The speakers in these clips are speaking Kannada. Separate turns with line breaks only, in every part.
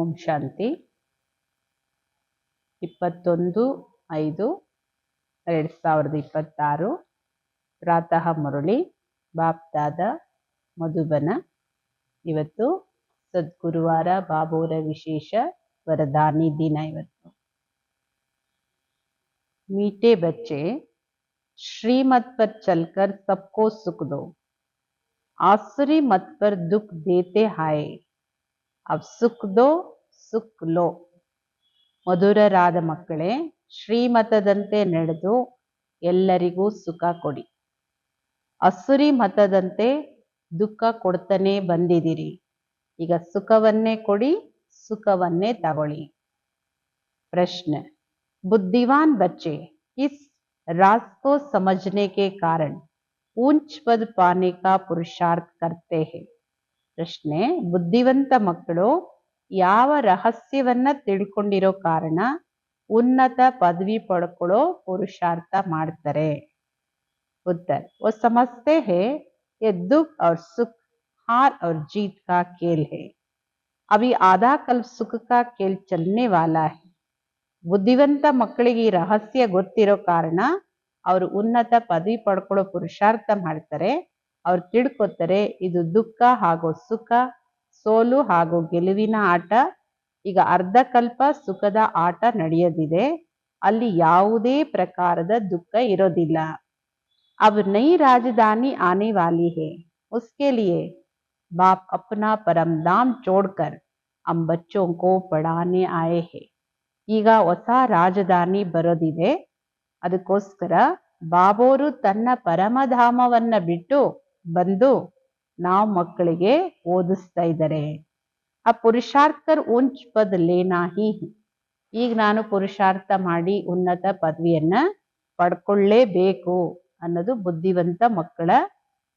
ಓಂ ಶಾಂತಿ. 21/5/2026 ಪ್ರಾತಃ ಮುರಳಿ ಬಾಪ್ದಾದ ಮಧುಬನ. ಇವತ್ತು ಸದ್ಗುರುವಾರ, ಬಾಬೋರ ವಿಶೇಷ ವರದಾನಿ ದಿನ. ಇವತ್ತು मीठे बच्चे श्रीमत पर चलकर सबको सुख दो, आसुरी मत पर दुख देते हाय, अब सुख दो सुख लो. ಮಧುರರಾದ ಮಕ್ಕಳೇ, ಶ್ರೀಮತದಂತೆ ನಡೆದು ಎಲ್ಲರಿಗೂ ಸುಖ ಕೊಡಿ. ಅಸುರಿ ಮತದಂತೆ ದುಃಖ ಕೊಡ್ತಾನೆ ಬಂದಿದ್ದೀರಿ. ಈಗ ಸುಖವನ್ನೇ ಕೊಡಿ, ಸುಖವನ್ನೇ ತಗೊಳ್ಳಿ. प्रश्न: बुद्धिमान बच्चे इस राज को समझने के कारण ऊंच पद पाने का पुरुषार्थ करते हैं. ಪ್ರಶ್ನೆ: ಬುದ್ಧಿವಂತ ಮಕ್ಕಳು ಯಾವ ರಹಸ್ಯವನ್ನ ತಿಳ್ಕೊಂಡಿರೋ ಕಾರಣ ಉನ್ನತ ಪದವಿ ಪಡ್ಕೊಳ್ಳೋ ಪುರುಷಾರ್ಥ ಮಾಡ್ತಾರೆ? उत्तर: वो समझते हैं ये दुख और सुख हार और जीत का खेल है. अभी आधा कल सुख का खेल चलने वाला है. ಬುದ್ಧಿವಂತ ಮಕ್ಕಳಿಗೆ ಈ ರಹಸ್ಯ ಗೊತ್ತಿರೋ ಕಾರಣ ಅವರು ಉನ್ನತ ಪದವಿ ಪಡ್ಕೊಳ್ಳೋ ಪುರುಷಾರ್ಥ ಮಾಡ್ತಾರೆ. ಅವ್ರು ತಿಳ್ಕೊತಾರೆ ಇದು ದುಃಖ ಹಾಗೂ ಸುಖ, ಸೋಲು ಹಾಗೂ ಗೆಲುವಿನ ಆಟ. ಈಗ ಅರ್ಧ ಕಲ್ಪ ಸುಖದ ಆಟ ನಡೆಯೋದಿದೆ. ಅಲ್ಲಿ ಯಾವುದೇ ಪ್ರಕಾರದ ದುಃಖ ಇರೋದಿಲ್ಲ. अब नई राजधानी आने वाली है, उसके लिए बाप अपना परम धाम छोड़कर हम बच्चों को पढ़ाने आए हैं. ಈಗ ಹೊಸ ರಾಜಧಾನಿ ಬರೋದಿದೆ, ಅದಕ್ಕೋಸ್ಕರ ಬಾಬೋರು ತನ್ನ ಪರಮಧಾಮವನ್ನ ಬಿಟ್ಟು ಬಂದು ನಾವು ಮಕ್ಕಳಿಗೆ ಓದಿಸ್ತಾ ಇದ್ದಾರೆ. ಆ ಪುರುಷಾರ್ಥಕರ್ ಉಂಚ್ ಪದ್ ಲೇನಾ ಹಿ. ಈಗ ನಾನು ಪುರುಷಾರ್ಥ ಮಾಡಿ ಉನ್ನತ ಪದವಿಯನ್ನ ಪಡ್ಕೊಳ್ಳೇಬೇಕು ಅನ್ನೋದು ಬುದ್ಧಿವಂತ ಮಕ್ಕಳ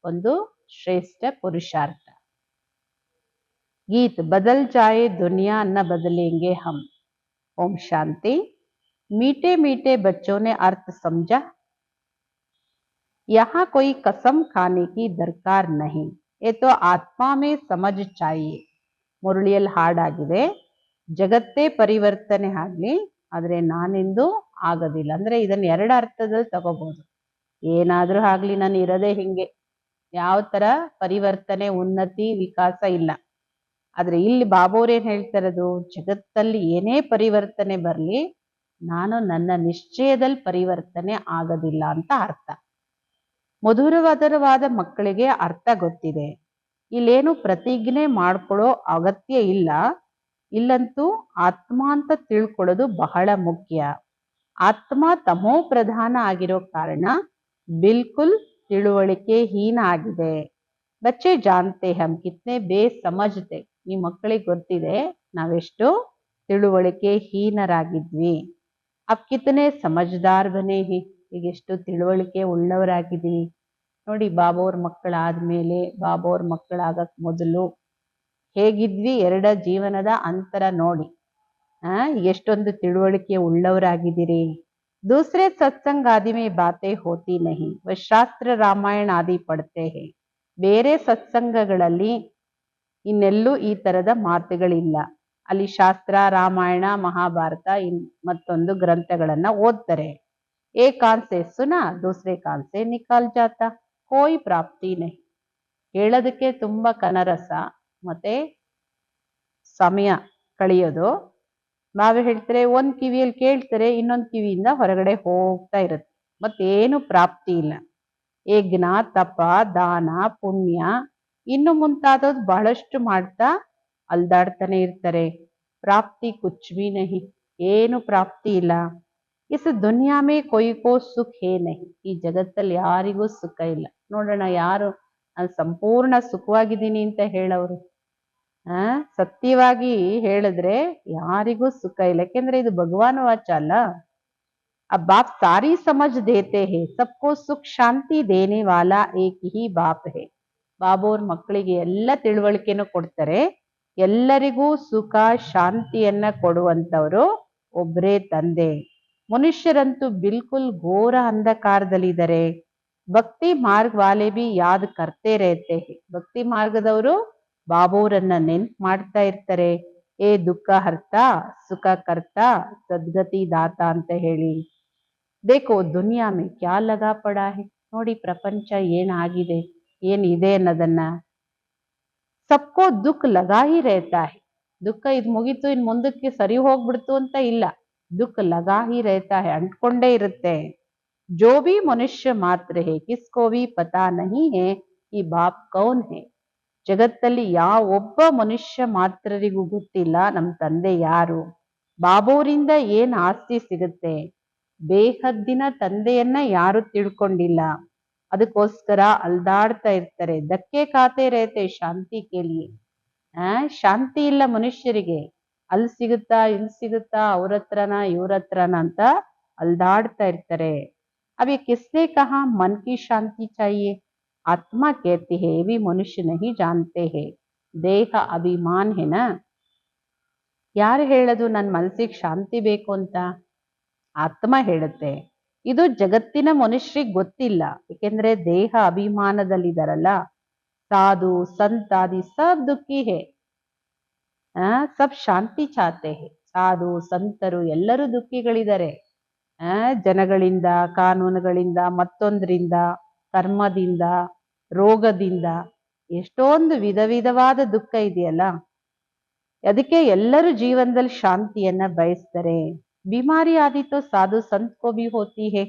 ಒಂದು ಶ್ರೇಷ್ಠ ಪುರುಷಾರ್ಥ. ಗೀತ್: ಬದಲ್ ಜಾಯೆ ದುನಿಯಾ ನ ಬದಲೆಂಗೆ ಹಮ್. ओम शांति. मीठे मीठे बच्चों ने अर्थ समझा. यहाँ कोई कसम खाने की दरकार नहीं, ये तो आत्मा में समझ चाहिए. ಮುರಳಿಯಲ್ಲಿ ಹಾಡಾಗಿದೆ, ಜಗತ್ತೇ ಪರಿವರ್ತನೆ ಆಗ್ಲಿ, ಆದ್ರೆ ನಾನೆಂದು ಆಗೋದಿಲ್ಲ. ಅಂದ್ರೆ ಇದನ್ನ ಎರಡು ಅರ್ಥದಲ್ಲಿ ತಗೋಬಹುದು. ಏನಾದ್ರೂ ಆಗ್ಲಿ, ನಾನು ಇರೋದೇ ಹಿಂಗೆ, ಯಾವ ತರ ಪರಿವರ್ತನೆ, ಉನ್ನತಿ, ವಿಕಾಸ ಇಲ್ಲ. ಆದ್ರೆ ಇಲ್ಲಿ ಬಾಬೋರೇನ್ ಹೇಳ್ತಾರದು, ಜಗತ್ತಲ್ಲಿ ಏನೇ ಪರಿವರ್ತನೆ ಬರ್ಲಿ, ನಾನು ನನ್ನ ನಿಶ್ಚಯದಲ್ಲಿ ಪರಿವರ್ತನೆ ಆಗೋದಿಲ್ಲ ಅಂತ ಅರ್ಥ. ಮಧುರವಾದ ಮಕ್ಕಳಿಗೆ ಅರ್ಥ ಗೊತ್ತಿದೆ. ಇಲ್ಲೇನು ಪ್ರತಿಜ್ಞೆ ಮಾಡ್ಕೊಳ್ಳೋ ಅಗತ್ಯ ಇಲ್ಲ. ಇಲ್ಲಂತೂ ಆತ್ಮ ಅಂತ ತಿಳ್ಕೊಳ್ಳೋದು ಬಹಳ ಮುಖ್ಯ. ಆತ್ಮ ತಮೋ ಪ್ರಧಾನ ಆಗಿರೋ ಕಾರಣ ಬಿಲ್ಕುಲ್ ತಿಳುವಳಿಕೆ ಹೀನ ಆಗಿದೆ. ಬಚ್ಚೆ ಜಾನ್ತೆ ಹಮ್ ಕಿತ್ನೆ ಬೇಸಮಜ್ತೆ. ಈ ಮಕ್ಕಳಿಗೆ ಗೊತ್ತಿದೆ ನಾವೆಷ್ಟು ತಿಳುವಳಿಕೆ ಹೀನರಾಗಿದ್ವಿ. ಅಬ್ ಕಿತನೆ ಸಮಜ್ದಾರ್ ಬನೆ ಹಿ. ಈಗ ಎಷ್ಟು ತಿಳುವಳಿಕೆ ಉಳ್ಳವರಾಗಿದ್ದೀವಿ ನೋಡಿ. ಬಾಬೋರ್ ಮಕ್ಕಳಾದ್ಮೇಲೆ, ಬಾಬೋರ್ ಮಕ್ಕಳಾಗಕ್ ಮೊದಲು ಹೇಗಿದ್ವಿ, ಎರಡ ಜೀವನದ ಅಂತರ ನೋಡಿ. ಎಷ್ಟೊಂದು ತಿಳುವಳಿಕೆ ಉಳ್ಳವರಾಗಿದ್ದೀರಿ. दूसरे सत्संग आदि में बातें होती नहीं, वह शास्त्र रामायण आदि पढ़ते हैं. ಬೇರೆ ಸತ್ಸಂಗಗಳಲ್ಲಿ ಇನ್ನೆಲ್ಲೂ ಈ ತರದ ಮಾತುಗಳಿಲ್ಲ. ಅಲ್ಲಿ ಶಾಸ್ತ್ರ, ರಾಮಾಯಣ, ಮಹಾಭಾರತ ಮತ್ತೊಂದು ಗ್ರಂಥಗಳನ್ನ ಓದ್ತಾರೆ. ಏ ಕಾನ್ಸೆ ಸುನಾ ದೂಸರೆ ಕಾನ್ಸೆ ನಿಕಾಲ್ ಜಾತ, ಕೋಯಿ ಪ್ರಾಪ್ತಿ ನಹಿ. ಹೇಳೋದಕ್ಕೆ ತುಂಬಾ ಕನರಸ ಮತ್ತೆ ಸಮಯ ಕಳೆಯೋದು. ನಾವೇ ಹೇಳ್ತಾರೆ, ಒಂದ್ ಕಿವಿಯಲ್ಲಿ ಕೇಳ್ತಾರೆ, ಇನ್ನೊಂದ್ ಕಿವಿಯಿಂದ ಹೊರಗಡೆ ಹೋಗ್ತಾ ಇರುತ್ತೆ, ಮತ್ತೇನು ಪ್ರಾಪ್ತಿ ಇಲ್ಲ. ಯಜ್ಞ, ತಪ, ದಾನ, ಪುಣ್ಯ ಇನ್ನು ಮುಂತಾದದ್ದು ಬಹಳಷ್ಟು ಮಾಡ್ತಾ ಅಲ್ದಾಡ್ತಾನೆ ಇರ್ತಾರೆ. ಪ್ರಾಪ್ತಿ ಕುಚ್ ಭಿ ನಹಿ, ಏನು ಪ್ರಾಪ್ತಿ ಇಲ್ಲ. ಇಸ್ ದುನಿಯಾ ಮೇ ಕೊಯ್ ಕೋ ಸುಖ ಹೇ ನಹಿ. ಈ ಜಗತ್ತಲ್ಲಿ ಯಾರಿಗೂ ಸುಖ ಇಲ್ಲ. ನೋಡೋಣ, ಯಾರು ನಾನು ಸಂಪೂರ್ಣ ಸುಖವಾಗಿದ್ದೀನಿ ಅಂತ ಹೇಳೋರು? ಸತ್ಯವಾಗಿ ಹೇಳಿದ್ರೆ ಯಾರಿಗೂ ಸುಖ ಇಲ್ಲ. ಯಾಕೆಂದ್ರೆ ಇದು ಭಗವಾನ್ ವಾಚ ಅಲ್ಲ. अब बाप सारी समझ देते हैं, सबको सुख शांति देने वाला एक ही बाप है. ಬಾಬೋರ್ ಮಕ್ಕಳಿಗೆ ಎಲ್ಲ ತಿಳುವಳಿಕೆನೂ ಕೊಡ್ತಾರೆ. ಎಲ್ಲರಿಗೂ ಸುಖ ಶಾಂತಿಯನ್ನ ಕೊಡುವಂತವರು ಒಬ್ರೇ ತಂದೆ. ಮನುಷ್ಯರಂತೂ ಬಿಲ್ಕುಲ್ ಘೋರ ಅಂಧಕಾರದಲ್ಲಿದ್ದಾರೆ. ಭಕ್ತಿ ಮಾರ್ಗ ವಾಲೆ ಬಿ ಯಾದ್ ಕರ್ತೆ रहते हैं. ಭಕ್ತಿ ಮಾರ್ಗದವರು ಬಾಬೋರನ್ನ ನೆನ್ಪು ಮಾಡ್ತಾ ಇರ್ತಾರೆ. ಏ ದುಃಖ ಹರ್ತ ಸುಖ ಕರ್ತ ಸದ್ಗತಿ ದಾತ ಅಂತ ಹೇಳಿ. देखो दुनिया में क्या लगा पड़ा है, ನೋಡಿ ಪ್ರಪಂಚ ಏನಾಗಿದೆ, ಏನಿದೆ ಅನ್ನೋದನ್ನ. सबको दुख लगा ही रहता है, ದುಃಖ ಇದು ಮುಗೀತು ಇನ್ ಮುಂದಕ್ಕೆ ಸರಿ ಹೋಗ್ಬಿಡ್ತು ಅಂತ ಇಲ್ಲ, ದುಃಖ ಲಗಾ ಹಿ रहता है, ಅಂಟ್ಕೊಂಡೇ ಇರುತ್ತೆ. जो भी मनुष्य मात्र है किसको भी पता नहीं है कि बाप कौन है. ಜಗತ್ತಲ್ಲಿ ಯಾವ ಒಬ್ಬ ಮನುಷ್ಯ ಮಾತ್ರರಿಗೂ ಗೊತ್ತಿಲ್ಲ ನಮ್ಮ ತಂದೆ ಯಾರು, ಬಾಬೋರಿಂದ ಏನ್ ಆಸ್ತಿ ಸಿಗುತ್ತೆ. ಬೇಹದ್ದಿನ ತಂದೆಯನ್ನ ಯಾರು ತಿಳ್ಕೊಂಡಿಲ್ಲ, ಅದಕ್ಕೋಸ್ಕರ ಅಲ್ದಾಡ್ತಾ ಇರ್ತಾರೆ. ಧಕ್ಕೆ ಖಾತೆ ರೇತೆ ಶಾಂತಿ ಕೇಳಿಯೇ. ಶಾಂತಿ ಇಲ್ಲ ಮನುಷ್ಯರಿಗೆ, ಅಲ್ಲಿ ಸಿಗುತ್ತಾ ಇಲ್ಲಿ ಸಿಗುತ್ತಾ, ಅವ್ರ ಹತ್ರನ ಇವ್ರ ಹತ್ರನ ಅಂತ ಅಲ್ದಾಡ್ತಾ ಇರ್ತಾರೆ. अब ये किसने कहा मन की शांति चाहिए, आत्मा कहती है, ये भी मनुष्य नहीं जानते हैं. ದೇಹ ಅಭಿಮಾನ್ ಹೆನ, ಯಾರು ಹೇಳೋದು ನನ್ನ ಮನಸ್ಸಿಗೆ ಶಾಂತಿ ಬೇಕು ಅಂತ? ಆತ್ಮ ಹೇಳುತ್ತೆ. ಇದು ಜಗತ್ತಿನ ಮನುಷ್ಯರಿಗೆ ಗೊತ್ತಿಲ್ಲ, ಏಕೆಂದ್ರೆ ದೇಹ ಅಭಿಮಾನದಲ್ಲಿದಾರಲ್ಲ. ಸಾಧು ಸಂತಾದಿ ಸಬ್ ದುಃಖಿ ಹೇ, ಸಬ್ ಶಾಂತಿ ಚಾತೆ ಹೇ. ಸಾಧು ಸಂತರು ಎಲ್ಲರೂ ದುಃಖಿಗಳಿದ್ದಾರೆ. ಜನಗಳಿಂದ, ಕಾನೂನುಗಳಿಂದ, ಮತ್ತೊಂದರಿಂದ, ಕರ್ಮದಿಂದ, ರೋಗದಿಂದ, ಎಷ್ಟೊಂದು ವಿಧ ವಿಧವಾದ ದುಃಖ ಇದೆಯಲ್ಲ. ಅದಕ್ಕೆ ಎಲ್ಲರೂ ಜೀವನದಲ್ಲಿ ಶಾಂತಿಯನ್ನ ಬಯಸ್ತಾರೆ. बीमारी आदि तो साधु संत को भी होती है,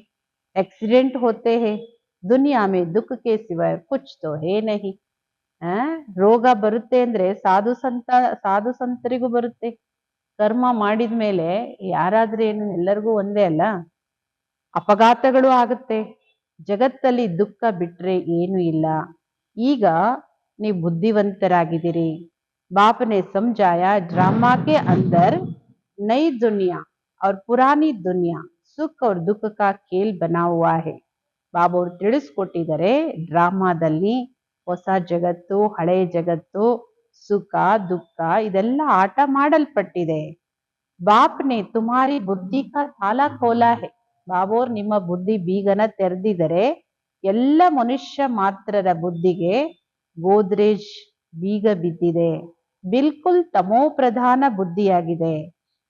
एक्सीडेंट होते हैं, दुनिया में दुख के सिवाय कुछ तो है नहीं. ರೋಗ ಬರುತ್ತೆ ಅಂದ್ರೆ ಸಾಧು ಸಂತರಿಗೂ ಬರುತ್ತೆ. ಕರ್ಮ ಮಾಡಿದ ಮೇಲೆ ಯಾರಾದ್ರೆ ಏನು, ಎಲ್ಲರಿಗೂ ಒಂದೇ ಅಲ್ಲ. ಅಪಘಾತಗಳು ಆಗುತ್ತೆ. ಜಗತ್ತಲ್ಲಿ ದುಃಖ ಬಿಟ್ರೆ ಏನು ಇಲ್ಲ. ಈಗ ನೀವು ಬುದ್ಧಿವಂತರಾಗಿದ್ದೀರಿ. बाप ने समझाया ड्रामा के अंदर नई दुनिया और पुरानी दुनिया सुख और दुख का खेल बना हुआ है. ಬಾಬಾ ಅವರು ತಿಳಿಸ್ಕೊಟ್ಟಿದ್ದಾರೆ, ಡ್ರಾಮಾದಲ್ಲಿ ಹೊಸ ಜಗತ್ತು, ಹಳೆ ಜಗತ್ತು, ಸುಖ ದುಃಖ ಇದೆಲ್ಲ ಆಟ ಮಾಡಲ್ಪಟ್ಟಿದೆ. ಬಾಪ್ನೆ ತುಮಾರಿ ಬುದ್ಧಿ ಕಾ ತಾಲ ಖೋಲಾ ಹೇ. ಬಾಬಾ ಅವರು ನಿಮ್ಮ ಬುದ್ಧಿ ಬೀಗನ ತೆರೆದಿದ್ದಾರೆ. ಎಲ್ಲ ಮನುಷ್ಯ ಮಾತ್ರರ ಬುದ್ಧಿಗೆ ಗೋದ್ರೇಜ್ ಬೀಗ ಬಿದ್ದಿದೆ. ಬಿಲ್ಕುಲ್ ತಮೋ ಪ್ರಧಾನ ಬುದ್ಧಿಯಾಗಿದೆ.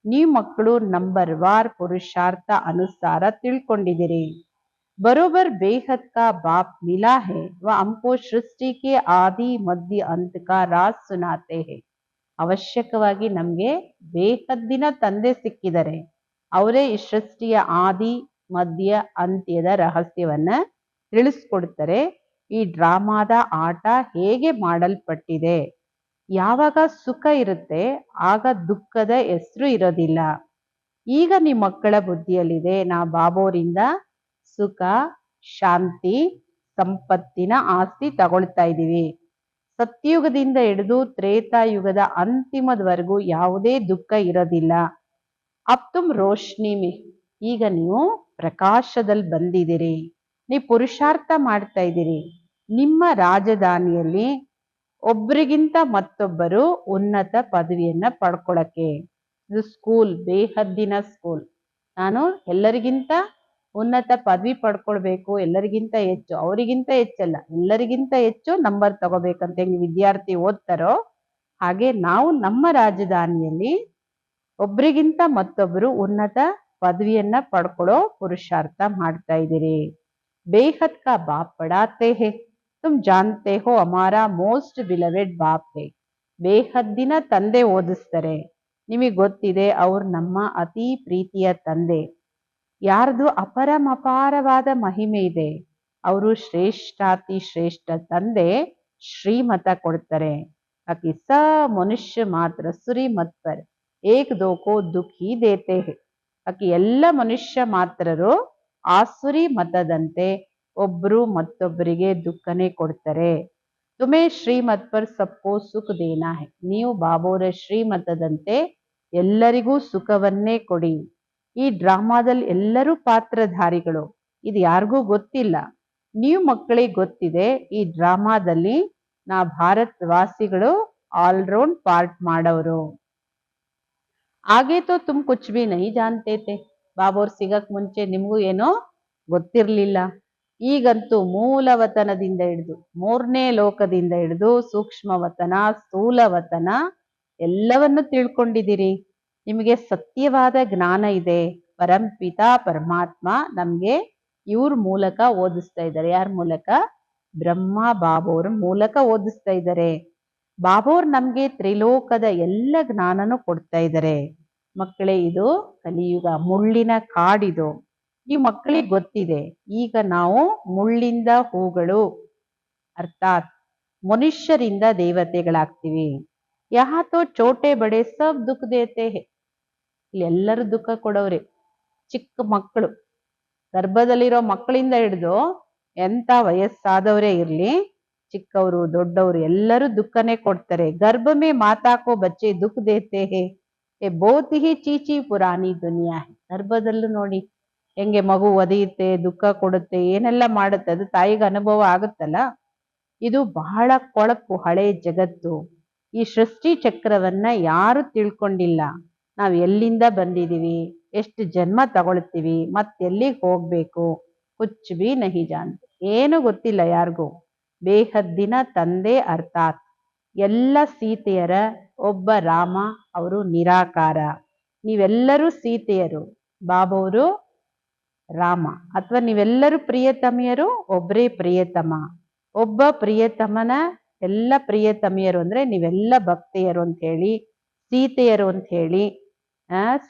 ನೀವು ಮಕ್ಕಳು ನಂಬರ್ ವಾರ್ ಪುರುಷಾರ್ಥ ಅನುಸಾರ ತಿಳ್ಕೊಂಡಿದ್ದೀರಿ. बरोबर बेहद का बाप मिला है, वह हमको सृष्टि के आदि मध्य अंत का राज सुनाते हैं. ಅವಶ್ಯಕವಾಗಿ ನಮ್ಗೆ ಬೇಹದ್ದಿನ ತಂದೆ ಸಿಕ್ಕಿದ್ದಾರೆ. ಅವರೇ ಈ ಸೃಷ್ಟಿಯ ಆದಿ ಮಧ್ಯ ಅಂತ್ಯದ ರಹಸ್ಯವನ್ನ ತಿಳಿಸ್ಕೊಡ್ತಾರೆ. ಈ ಡ್ರಾಮಾದ ಆಟ ಹೇಗೆ ಮಾಡಲ್ಪಟ್ಟಿದೆ. ಯಾವಾಗ ಸುಖ ಇರುತ್ತೆ ಆಗ ದುಃಖದ ಹೆಸರು ಇರೋದಿಲ್ಲ. ಈಗ ನಿಮ್ಮ ಮಕ್ಕಳ ಬುದ್ಧಿಯಲ್ಲಿದೆ, ನಾ ಬಾಬೋರಿಂದ ಸುಖ ಶಾಂತಿ ಸಂಪತ್ತಿನ ಆಸ್ತಿ ತಗೊಳ್ತಾ ಇದ್ದೀವಿ. ಸತ್ಯುಗದಿಂದ ಹಿಡಿದು ತ್ರೇತಾಯುಗದ ಅಂತಿಮದವರೆಗೂ ಯಾವುದೇ ದುಃಖ ಇರೋದಿಲ್ಲ. ಅಬ್ ತುಮ್ ರೋಶ್ನಿ ಮೇ, ಈಗ ನೀವು ಪ್ರಕಾಶದಲ್ಲಿ ಬಂದಿದ್ದೀರಿ. ನೀವು ಪುರುಷಾರ್ಥ ಮಾಡ್ತಾ ಇದ್ದೀರಿ. ನಿಮ್ಮ ರಾಜಧಾನಿಯಲ್ಲಿ ಒಬ್ಬರಿಗಿಂತ ಮತ್ತೊಬ್ಬರು ಉನ್ನತ ಪದವಿಯನ್ನ ಪಡ್ಕೊಳಕ್ಕೆ. ಇದು ಸ್ಕೂಲ್, ಬೇಹದ್ದಿನ ಸ್ಕೂಲ್. ನಾನು ಎಲ್ಲರಿಗಿಂತ ಉನ್ನತ ಪದವಿ ಪಡ್ಕೊಳ್ಬೇಕು, ಎಲ್ಲರಿಗಿಂತ ಹೆಚ್ಚು, ಅವರಿಗಿಂತ ಹೆಚ್ಚಲ್ಲ, ಎಲ್ಲರಿಗಿಂತ ಹೆಚ್ಚು ನಂಬರ್ ತಗೋಬೇಕಂತ ಹೆಂಗೆ ವಿದ್ಯಾರ್ಥಿ ಓದ್ತಾರೋ ಹಾಗೆ ನಾವು ನಮ್ಮ ರಾಜಧಾನಿಯಲ್ಲಿ ಒಬ್ರಿಗಿಂತ ಮತ್ತೊಬ್ಬರು ಉನ್ನತ ಪದವಿಯನ್ನ ಪಡ್ಕೊಳ್ಳೋ ಪುರುಷಾರ್ಥ ಮಾಡ್ತಾ ಇದ್ದೀರಿ. ಬೇಹದ್ ಕಾ ಬಾಪ್ ಪಡಾತೆ ಹೇ, ತುಮ್ ಜಾನ್ತೆ ಹೋ ಹಮಾರಾ ಮೋಸ್ಟ್ ಬಿಲವೆಡ್ ಬಾಪ್ ಹೇ. ಬೇಹದ್ದಿನ ತಂದೆ ಓದಿಸ್ತಾರೆ. ನಿಮಗೆ ಗೊತ್ತಿದೆ ಅವ್ರು ನಮ್ಮ ಅತಿ ಪ್ರೀತಿಯ ತಂದೆ. ಯಾರ್ದು ಅಪಾರವಾದ ಮಹಿಮೆ ಇದೆ. ಅವರು ಶ್ರೇಷ್ಠಾತಿ ಶ್ರೇಷ್ಠ ತಂದೆ ಶ್ರೀಮತ ಕೊಡ್ತಾರೆ. ಬಾಕಿ ಸ ಮನುಷ್ಯ ಮಾತ್ರ ಸುರಿ ಮತ್ ಪರ್ ಏಕ್ ದೋ ಕೋ ದುಃಖಿ ದೇತೆ ಹೇ. ಬಾಕಿ ಎಲ್ಲ ಮನುಷ್ಯ ಮಾತ್ರರು ಆಸುರಿ ಮತದಂತೆ ಒಬ್ರು ಮತ್ತೊಬ್ಬರಿಗೆ ದುಃಖನೇ ಕೊಡ್ತಾರೆ. ತುಮೇ ಶ್ರೀಮತ್ ಪರ್ ಸಬ್ಕೋ ಸುಖ ದೇನಾ ಹೇ. ನೀವು ಬಾಬೋರ ಶ್ರೀಮತದಂತೆ ಎಲ್ಲರಿಗೂ ಸುಖವನ್ನೇ ಕೊಡಿ. ಈ ಡ್ರಾಮಾದಲ್ಲಿ ಎಲ್ಲರೂ ಪಾತ್ರಧಾರಿಗಳು. ಇದು ಯಾರಿಗೂ ಗೊತ್ತಿಲ್ಲ. ನೀವು ಮಕ್ಕಳಿಗೆ ಗೊತ್ತಿದೆ, ಈ ಡ್ರಾಮಾದಲ್ಲಿ ನಾ ಭಾರತ್ ವಾಸಿಗಳು ಆಲ್ರೌಂಡ್ ಪಾರ್ಟ್ ಮಾಡೋರು. ಆಗೆ ತೋ ತುಮ್ ಕುಚ್ ಬಿ ನಹಿ ಜಾನ್ತೆ ಥೆ. ಬಾಬೋರ್ ಸಿಗಕ್ ಮುಂಚೆ ನಿಮ್ಗೂ ಏನೋ ಗೊತ್ತಿರ್ಲಿಲ್ಲ. ಈಗಂತೂ ಮೂಲವತನದಿಂದ ಹಿಡಿದು 3ನೇ ಲೋಕದಿಂದ ಹಿಡಿದು ಸೂಕ್ಷ್ಮವತನ, ಸ್ಥೂಲವತನ ಎಲ್ಲವನ್ನು ತಿಳ್ಕೊಂಡಿದ್ದೀರಿ, ನಿಮಗೆ ಸತ್ಯವಾದ ಜ್ಞಾನ ಇದೆ. ಪರಂಪಿತ ಪರಮಾತ್ಮ ನಮ್ಗೆ ಇವ್ರ ಮೂಲಕ ಓದಿಸ್ತಾ ಇದ್ದಾರೆ. ಯಾರ ಮೂಲಕ? ಬ್ರಹ್ಮ ಬಾಬೋರ್ ಮೂಲಕ ಓದಿಸ್ತಾ ಇದ್ದಾರೆ. ಬಾಬೋರ್ ನಮ್ಗೆ ತ್ರಿಲೋಕದ ಎಲ್ಲ ಜ್ಞಾನನೂ ಕೊಡ್ತಾ ಇದ್ದಾರೆ. ಮಕ್ಕಳೇ, ಇದು ಕಲಿಯುಗ, ಮುಳ್ಳಿನ ಕಾಡಿದು. ಈ ಮಕ್ಕಳಿಗೆ ಗೊತ್ತಿದೆ, ಈಗ ನಾವು ಮುಳ್ಳಿಂದ ಹೂಗಳು ಅರ್ಥಾತ್ ಮನುಷ್ಯರಿಂದ ದೇವತೆಗಳಾಗ್ತೀವಿ. ಯಹಾ ತೋ ಚೋಟೆ ಬಡೆ ಸಬ್ ದುಃಖ ದೇತೆ ಹೇ. ಎಲ್ಲರೂ ದುಃಖ ಕೊಡೋರೆ. ಚಿಕ್ಕ ಮಕ್ಕಳು, ಗರ್ಭದಲ್ಲಿರೋ ಮಕ್ಕಳಿಂದ ಹಿಡಿದು ಎಂತ ವಯಸ್ಸಾದವರೇ ಇರ್ಲಿ, ಚಿಕ್ಕವರು ದೊಡ್ಡವರು ಎಲ್ಲರೂ ದುಃಖನೇ ಕೊಡ್ತಾರೆ. ಗರ್ಭ ಮೇ ಮಾತಾಕೋ ಬಚ್ಚೆ ದುಃಖ ದೇತೆ ಹೇ, ಏ ಬಹುತ್ ಹಿ ಚೀಚಿ ಪುರಾನಿ ದುನಿಯಾ ಹೇ. ಗರ್ಭದಲ್ಲೂ ನೋಡಿ ಹೆಂಗೆ ಮಗು ಒದೆಯುತ್ತೆ, ದುಃಖ ಕೊಡುತ್ತೆ, ಏನೆಲ್ಲ ಮಾಡುತ್ತೆ, ಅದು ತಾಯಿಗೆ ಅನುಭವ ಆಗುತ್ತಲ್ಲ. ಇದು ಬಹಳ ಕೊಳಕು ಹಳೆ ಜಗತ್ತು. ಈ ಸೃಷ್ಟಿ ಚಕ್ರವನ್ನ ಯಾರು ತಿಳ್ಕೊಂಡಿಲ್ಲ. ನಾವು ಎಲ್ಲಿಂದ ಬಂದಿದೀವಿ, ಎಷ್ಟು ಜನ್ಮ ತಗೊಳ್ತೀವಿ, ಮತ್ತೆಲ್ಲಿಗೆ ಹೋಗ್ಬೇಕು, ಕುಚ್ ಬಿ ನಹಿ ಜಾನ್ತೆ, ಏನು ಗೊತ್ತಿಲ್ಲ ಯಾರಿಗೂ. ಬೇಹದ್ದಿನ ತಂದೆ ಅರ್ಥಾತ್ ಎಲ್ಲ ಸೀತೆಯರ ಒಬ್ಬ ರಾಮ, ಅವರು ನಿರಾಕಾರ. ನೀವೆಲ್ಲರೂ ಸೀತೆಯರು, ಬಾಬವರು ರಾಮ. ಅಥವಾ ನೀವೆಲ್ಲರೂ ಪ್ರಿಯತಮಿಯರು, ಒಬ್ಬರೇ ಪ್ರಿಯತಮ. ಒಬ್ಬ ಪ್ರಿಯತಮನ ಎಲ್ಲ ಪ್ರಿಯತಮಿಯರು ಅಂದ್ರೆ ನೀವೆಲ್ಲ ಭಕ್ತೆಯರು ಅಂತ ಹೇಳಿ, ಸೀತೆಯರು ಅಂತ ಹೇಳಿ.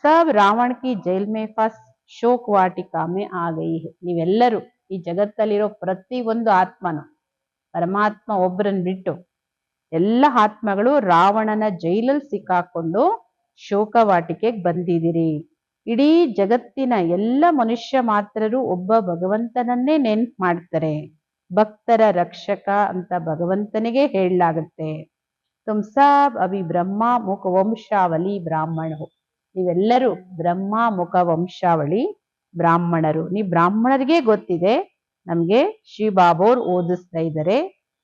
ಸಬ್ ರಾವಣ ಕಿ ಜೈಲ್ ಮೇ ಫಸ್ ಶೋಕ್ ವಾಟಿಕಾ ಮೇ ಆ ಗೈ ಹೈ. ನೀವೆಲ್ಲರೂ ಈ ಜಗತ್ತಲ್ಲಿರೋ ಪ್ರತಿ ಒಂದು ಆತ್ಮನು, ಪರಮಾತ್ಮ ಒಬ್ಬರನ್ನ ಬಿಟ್ಟು ಎಲ್ಲ ಆತ್ಮಗಳು ರಾವಣನ ಜೈಲಲ್ಲಿ ಸಿಕ್ಕಾಕೊಂಡು ಶೋಕವಾಟಿಕೆಗೆ ಬಂದಿದ್ದೀರಿ. ಇಡೀ ಜಗತ್ತಿನ ಎಲ್ಲ ಮನುಷ್ಯ ಮಾತ್ರರು ಒಬ್ಬ ಭಗವಂತನನ್ನೇ ನೆನ್ಪು ಮಾಡ್ತಾರೆ. ಭಕ್ತರ ರಕ್ಷಕ ಅಂತ ಭಗವಂತನಿಗೆ ಹೇಳಲಾಗುತ್ತೆ. ತುಮ್ ಸಬ್ ಅಭಿ ಬ್ರಹ್ಮ ಮುಖ ವಂಶಾವಳಿ ಬ್ರಾಹ್ಮಣ ಹೋ. ನೀವೆಲ್ಲರೂ ಬ್ರಹ್ಮ ಮುಖ ವಂಶಾವಳಿ ಬ್ರಾಹ್ಮಣರು. ನೀವು ಬ್ರಾಹ್ಮಣರಿಗೆ ಗೊತ್ತಿದೆ. ನಮ್ಗೆ ಶ್ರೀ ಬಾಬೋರ್ ಓದಿಸ್ತಾ ಇದ್ದಾರೆ.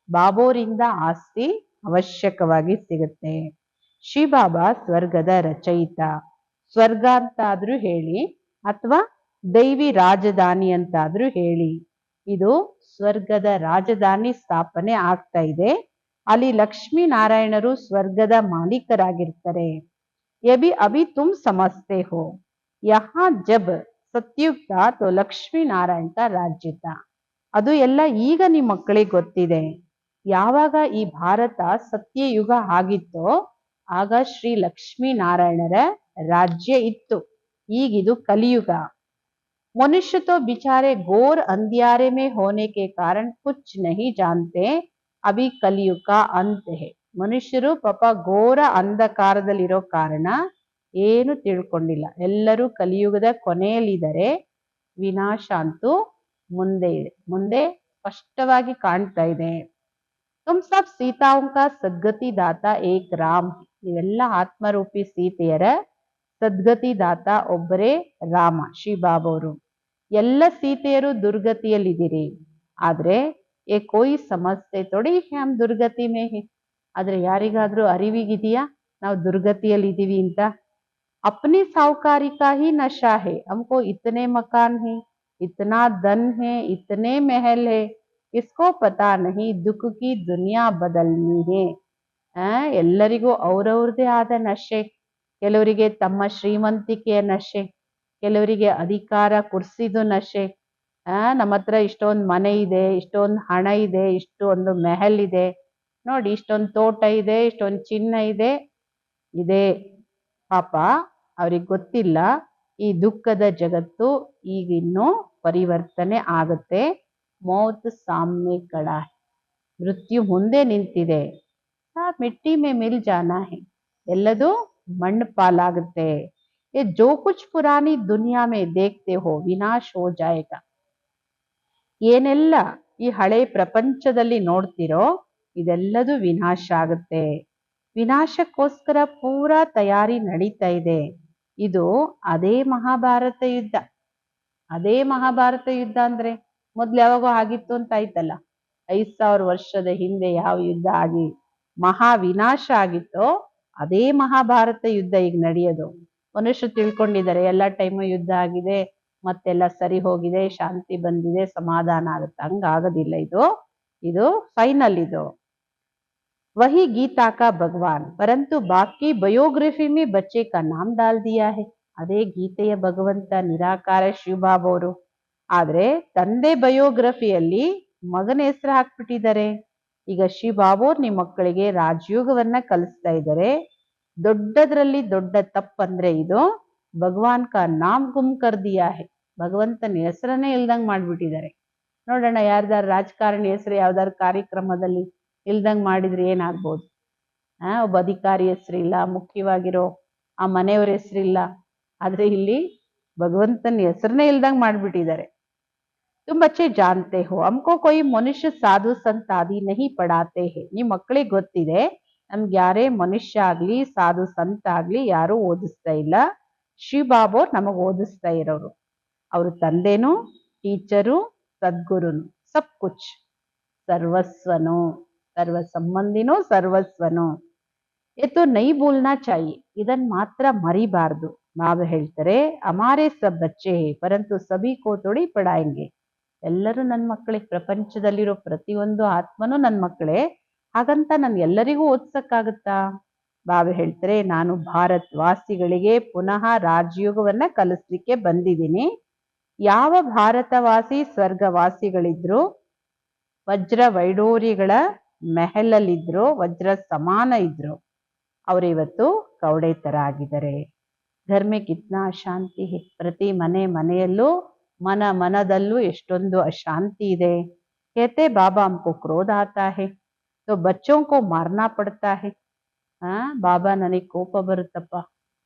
ಬಾಬೋರಿಂದ ಆಸ್ತಿ ಅವಶ್ಯಕವಾಗಿ ಸಿಗುತ್ತೆ. ಶ್ರೀ ಬಾಬಾ ಸ್ವರ್ಗದ ರಚಯಿತ. ಸ್ವರ್ಗ ಅಂತ ಆದ್ರೂ ಹೇಳಿ, ಅಥವಾ ದೈವಿ ರಾಜಧಾನಿ ಅಂತಾದ್ರೂ ಹೇಳಿ, ಇದು ಸ್ವರ್ಗದ ರಾಜಧಾನಿ ಸ್ಥಾಪನೆ ಆಗ್ತಾ ಇದೆ. ಅಲ್ಲಿ ಲಕ್ಷ್ಮೀ ನಾರಾಯಣರು ಸ್ವರ್ಗದ ಮಾಲೀಕರಾಗಿರ್ತಾರೆ. ಯಬಿ ಅಭಿ ತುಮ್ ಸಮಜ್ತೆ ಹೋ, ಯಹಾ ಜಬ್ ಸತ್ಯುಗ್ ತಾ ತೋ ಲಕ್ಷ್ಮೀ ನಾರಾಯಣ ಕಾ ರಾಜ್ಯ ತಾ. ಅದು ಎಲ್ಲ ಈಗ ನಿಮ್ಮ ಮಕ್ಕಳಿಗೆ ಗೊತ್ತಿದೆ. ಯಾವಾಗ ಈ ಭಾರತ ಸತ್ಯಯುಗ ಆಗಿತ್ತೋ ಆಗ ಶ್ರೀ ಲಕ್ಷ್ಮೀ ನಾರಾಯಣರ ರಾಜ್ಯ ಇತ್ತು. ಈಗಿದು ಕಲಿಯುಗ. मनुष्य तो बेचारे घोर अंधियारे में होने के कारण कुछ नहीं जानते, अभी कलियुग का अंत है. ಮನುಷ್ಯರು ಪಾಪ ಘೋರ ಅಂಧಕಾರದಲ್ಲಿರೋ ಕಾರಣ ಏನು ತಿಳ್ಕೊಂಡಿಲ್ಲ. ಎಲ್ಲರೂ ಕಲಿಯುಗದ ಕೊನೆಯಲ್ಲಿದ್ದಾರೆ. ವಿನಾಶ ಅಂತೂ ಮುಂದೆ ಇದೆ, ಮುಂದೆ ಸ್ಪಷ್ಟವಾಗಿ ಕಾಣ್ತಾ ಇದೆ. ತುಮ್ ಸಬ್ ಸೀತಾओं का ಸದ್ಗತಿ ದಾತ ಏಕ್ ರಾಮ್. ನೀವೆಲ್ಲ ಆತ್ಮರೂಪಿ ಸೀತೆಯರ ಸದ್ಗತಿ ದಾತ ಒಬ್ಬರೇ ರಾಮ, ಶ್ರೀ ಬಾಬವರು. ಎಲ್ಲ ಸೀತೆಯರು ದುರ್ಗತಿಯಲ್ಲಿದ್ದೀರಿ. ಆದ್ರೆ ಏ ಕೋಯಿ ಸಮಸ್ಯೆ ತೊಡಿ ಹಮ್ ದುರ್ಗತಿ ಮೇ ಹಿ. ಆದ್ರೆ ಯಾರಿಗಾದ್ರೂ ಅರಿವಿಗಿದೆಯಾ ನಾವು ದುರ್ಗತಿಯಲ್ಲಿ ಇದೀವಿ ಅಂತ? अपनी साहूकारी का ही नशा है, हमको इतने मकान है, इतना धन है, इतने महल है, इसको पता नहीं दुख की दुनिया बदलनी है. ಎಲ್ಲರಿಗೂ ಅವ್ರವ್ರದೇ ಆದ ನಶೆ. ಕೆಲವರಿಗೆ ತಮ್ಮ ಶ್ರೀಮಂತಿಕೆಯ ನಶೆ, ಕೆಲವರಿಗೆ ಅಧಿಕಾರ ಕುರ್ಸಿದು ನಶೆ. ನಮ್ಮ ಹತ್ರ ಇಷ್ಟೊಂದು ಮನೆ ಇದೆ, ಇಷ್ಟೊಂದು ಹಣ ಇದೆ, ಇಷ್ಟೊಂದು ಮೆಹಲ್ ಇದೆ, ನೋಡಿ ಇಷ್ಟೊಂದು ತೋಟ ಇದೆ, ಇಷ್ಟೊಂದು ಚಿನ್ನ ಇದೆ. ಇದೇ ಪಾಪ ಅವ್ರಿಗೆ ಗೊತ್ತಿಲ್ಲ ಈ ದುಃಖದ ಜಗತ್ತು ಈಗಿನ್ನೂ ಪರಿವರ್ತನೆ ಆಗುತ್ತೆ. ಮೌತ್ ಸಾಮ್ನೆ ಕಡಾ, ಮೃತ್ಯು ಮುಂದೆ ನಿಂತಿದೆ. ಮಿಟ್ಟಿ ಮೇ ಮಿಲ್ ಜಾನಾ ಹೈ, ಎಲ್ಲದೂ ಮಣ್ಣು ಪಾಲಾಗುತ್ತೆ. ये जो कुछ पुरानी दुनिया में देखते हो विनाश हो जाएगा. ಏನೆಲ್ಲ ಈ ಹಳೆ ಪ್ರಪಂಚದಲ್ಲಿ ನೋಡ್ತಿರೋ ಇದೆಲ್ಲದೂ ವಿನಾಶ ಆಗುತ್ತೆ. ವಿನಾಶಕ್ಕೋಸ್ಕರ ಪೂರಾ ತಯಾರಿ ನಡೀತಾ ಇದೆ. ಇದು ಅದೇ ಮಹಾಭಾರತ ಯುದ್ಧ. ಅದೇ ಮಹಾಭಾರತ ಯುದ್ಧ ಅಂದ್ರೆ ಮೊದ್ಲು ಯಾವಾಗೋ ಆಗಿತ್ತು ಅಂತ ಆಯ್ತಲ್ಲ. 5000 ವರ್ಷದ ಹಿಂದೆ ಯಾವ ಯುದ್ಧ ಆಗಿ ಮಹಾ ವಿನಾಶ ಆಗಿತ್ತೋ ಅದೇ ಮಹಾಭಾರತ ಯುದ್ಧ ಈಗ ನಡೆಯೋದು. ಮನುಷ್ಯರು ತಿಳ್ಕೊಂಡಿದ್ದಾರೆ ಎಲ್ಲ ಟೈಮು ಯುದ್ಧ ಆಗಿದೆ, ಮತ್ತೆಲ್ಲ ಸರಿ ಹೋಗಿದೆ, ಶಾಂತಿ ಬಂದಿದೆ, ಸಮಾಧಾನ ಆಗುತ್ತೆ. ಹಂಗಾಗೋದಿಲ್ಲ. ಇದು ಫೈನಲ್. ಇದು वही गीता का भगवान, परंतु बाकी ಬಯೋಗ್ರಫಿ में बच्चे का नाम डाल दिया है. ಅದೇ ಗೀತೆಯ ಭಗವಂತ ನಿರಾಕಾರ ಶಿವಬಾಬಾ ಅವರು. ಆದ್ರೆ ತಂದೆ ಬಯೋಗ್ರಫಿಯಲ್ಲಿ ಮಗನ ಹೆಸರು ಹಾಕ್ಬಿಟ್ಟಿದ್ದಾರೆ. ಈಗ ಶಿವಬಾಬಾ ನಿಮ್ಮ ಮಕ್ಕಳಿಗೆ ರಾಜಯೋಗವನ್ನ ಕಲಿಸ್ತಾ ಇದ್ದಾರೆ. ದೊಡ್ಡದ್ರಲ್ಲಿ ದೊಡ್ಡ ತಪ್ಪಂದ್ರೆ ಇದು ಭಗವಾನ್ ಕಾ ನಾಮ್ ಗುಮ್ ಕರ್ ದಿಯಾ ಹೈ. ಭಗವಂತನ ಹೆಸರನ್ನೇ ಇಲ್ದಂಗ್ ಮಾಡ್ಬಿಟ್ಟಿದ್ದಾರೆ. ನೋಡೋಣ ಯಾರ್ದಾರು ರಾಜಕಾರಣಿ ಹೆಸರು ಯಾವ್ದಾರು ಕಾರ್ಯಕ್ರಮದಲ್ಲಿ ಇಲ್ದಂಗ್ ಮಾಡಿದ್ರೆ ಏನಾಗ್ಬೋದು? ಒಬ್ಬ ಅಧಿಕಾರಿ ಹೆಸರಿಲ್ಲ, ಮುಖ್ಯವಾಗಿರೋ ಆ ಮನೆಯವ್ರ ಹೆಸರಿಲ್ಲ, ಆದ್ರೆ ಇಲ್ಲಿ ಭಗವಂತನ ಹೆಸರನ್ನೇ ಇಲ್ದಂಗ್ ಮಾಡ್ಬಿಟ್ಟಿದ್ದಾರೆ. तुम बच्चे जानते हो हमको कोई मनुष्य साधु संत आदि नहीं पढ़ाते हैं. ನಿಮ್ ಮಕ್ಕಳಿಗೆ ಗೊತ್ತಿದೆ ನಮ್ಗೆ ಯಾರೇ ಮನುಷ್ಯ ಆಗ್ಲಿ ಸಾಧು ಸಂತ ಆಗ್ಲಿ ಯಾರು ಓದಿಸ್ತಾ ಇಲ್ಲ. ಶಿವಬಾಬಾ ನಮಗ್ ಓದಿಸ್ತಾ ಇರೋರು. ಅವ್ರ ತಂದೆನು, ಟೀಚರು, ಸದ್ಗುರುನು, ಸಬ್ ಕುಚ್, ಸರ್ವಸ್ವನು, ಸರ್ವ ಸಂಬಂಧಿನೂ ಸರ್ವಸ್ವನು. ಎತ್ತು ನೈ ಬೋಲ್ನಾ ಚಾಹಿಯೆ, ಇದನ್ ಮಾತ್ರ ಮರಿಬಾರ್ದು. ಬಾಬಾ ಹೇಳ್ತಾರೆ ಹಮಾರೆ ಸಬ್ ಬಚ್ಚೆ ಹೇ ಪರಂತು ಸಭಿ ಕೋ ಥೋಡಿ ಪಢಾಯೆಂಗೆ. ಎಲ್ಲರೂ ನನ್ನ ಮಕ್ಕಳೇ, ಪ್ರಪಂಚದಲ್ಲಿರೋ ಪ್ರತಿಯೊಂದು ಆತ್ಮನೂ ನನ್ನ ಮಕ್ಕಳೇ, ಹಾಗಂತ ನಾನು ಎಲ್ಲರಿಗೂ ಓದ್ಸಕ್ಕಾಗತ್ತಾ? ಬಾಬಾ ಹೇಳ್ತಾರೆ ನಾನು ಭಾರತ್ ವಾಸಿಗಳಿಗೆ ಪುನಃ ರಾಜಯೋಗವನ್ನ ಕಲಿಸ್ಲಿಕ್ಕೆ ಬಂದಿದ್ದೀನಿ. ಯಾವ ಭಾರತವಾಸಿ ಸ್ವರ್ಗವಾಸಿಗಳಿದ್ರು, ವಜ್ರ ವೈಡೂರ್ಯಗಳ ಮೆಹಲಲ್ಲಿದ್ರು, ವಜ್ರ ಸಮಾನ ಇದ್ರು, ಅವರಿವತ್ತು ಕವಡೆ ತರ ಆಗಿದ್ದಾರೆ. ಧರ್ಮೆ ಕಿತ್ನಾ ಅಶಾಂತಿ ಹೇ. ಪ್ರತಿ ಮನೆಯಲ್ಲೂ ಮನದಲ್ಲೂ ಎಷ್ಟೊಂದು ಅಶಾಂತಿ ಇದೆ. कहते बाबा हमको क्रोध आता है तो बच्चों को मारना पड़ता है. ಬಾಬಾ ನನಗೆ ಕೋಪ ಬರುತ್ತಪ್ಪ,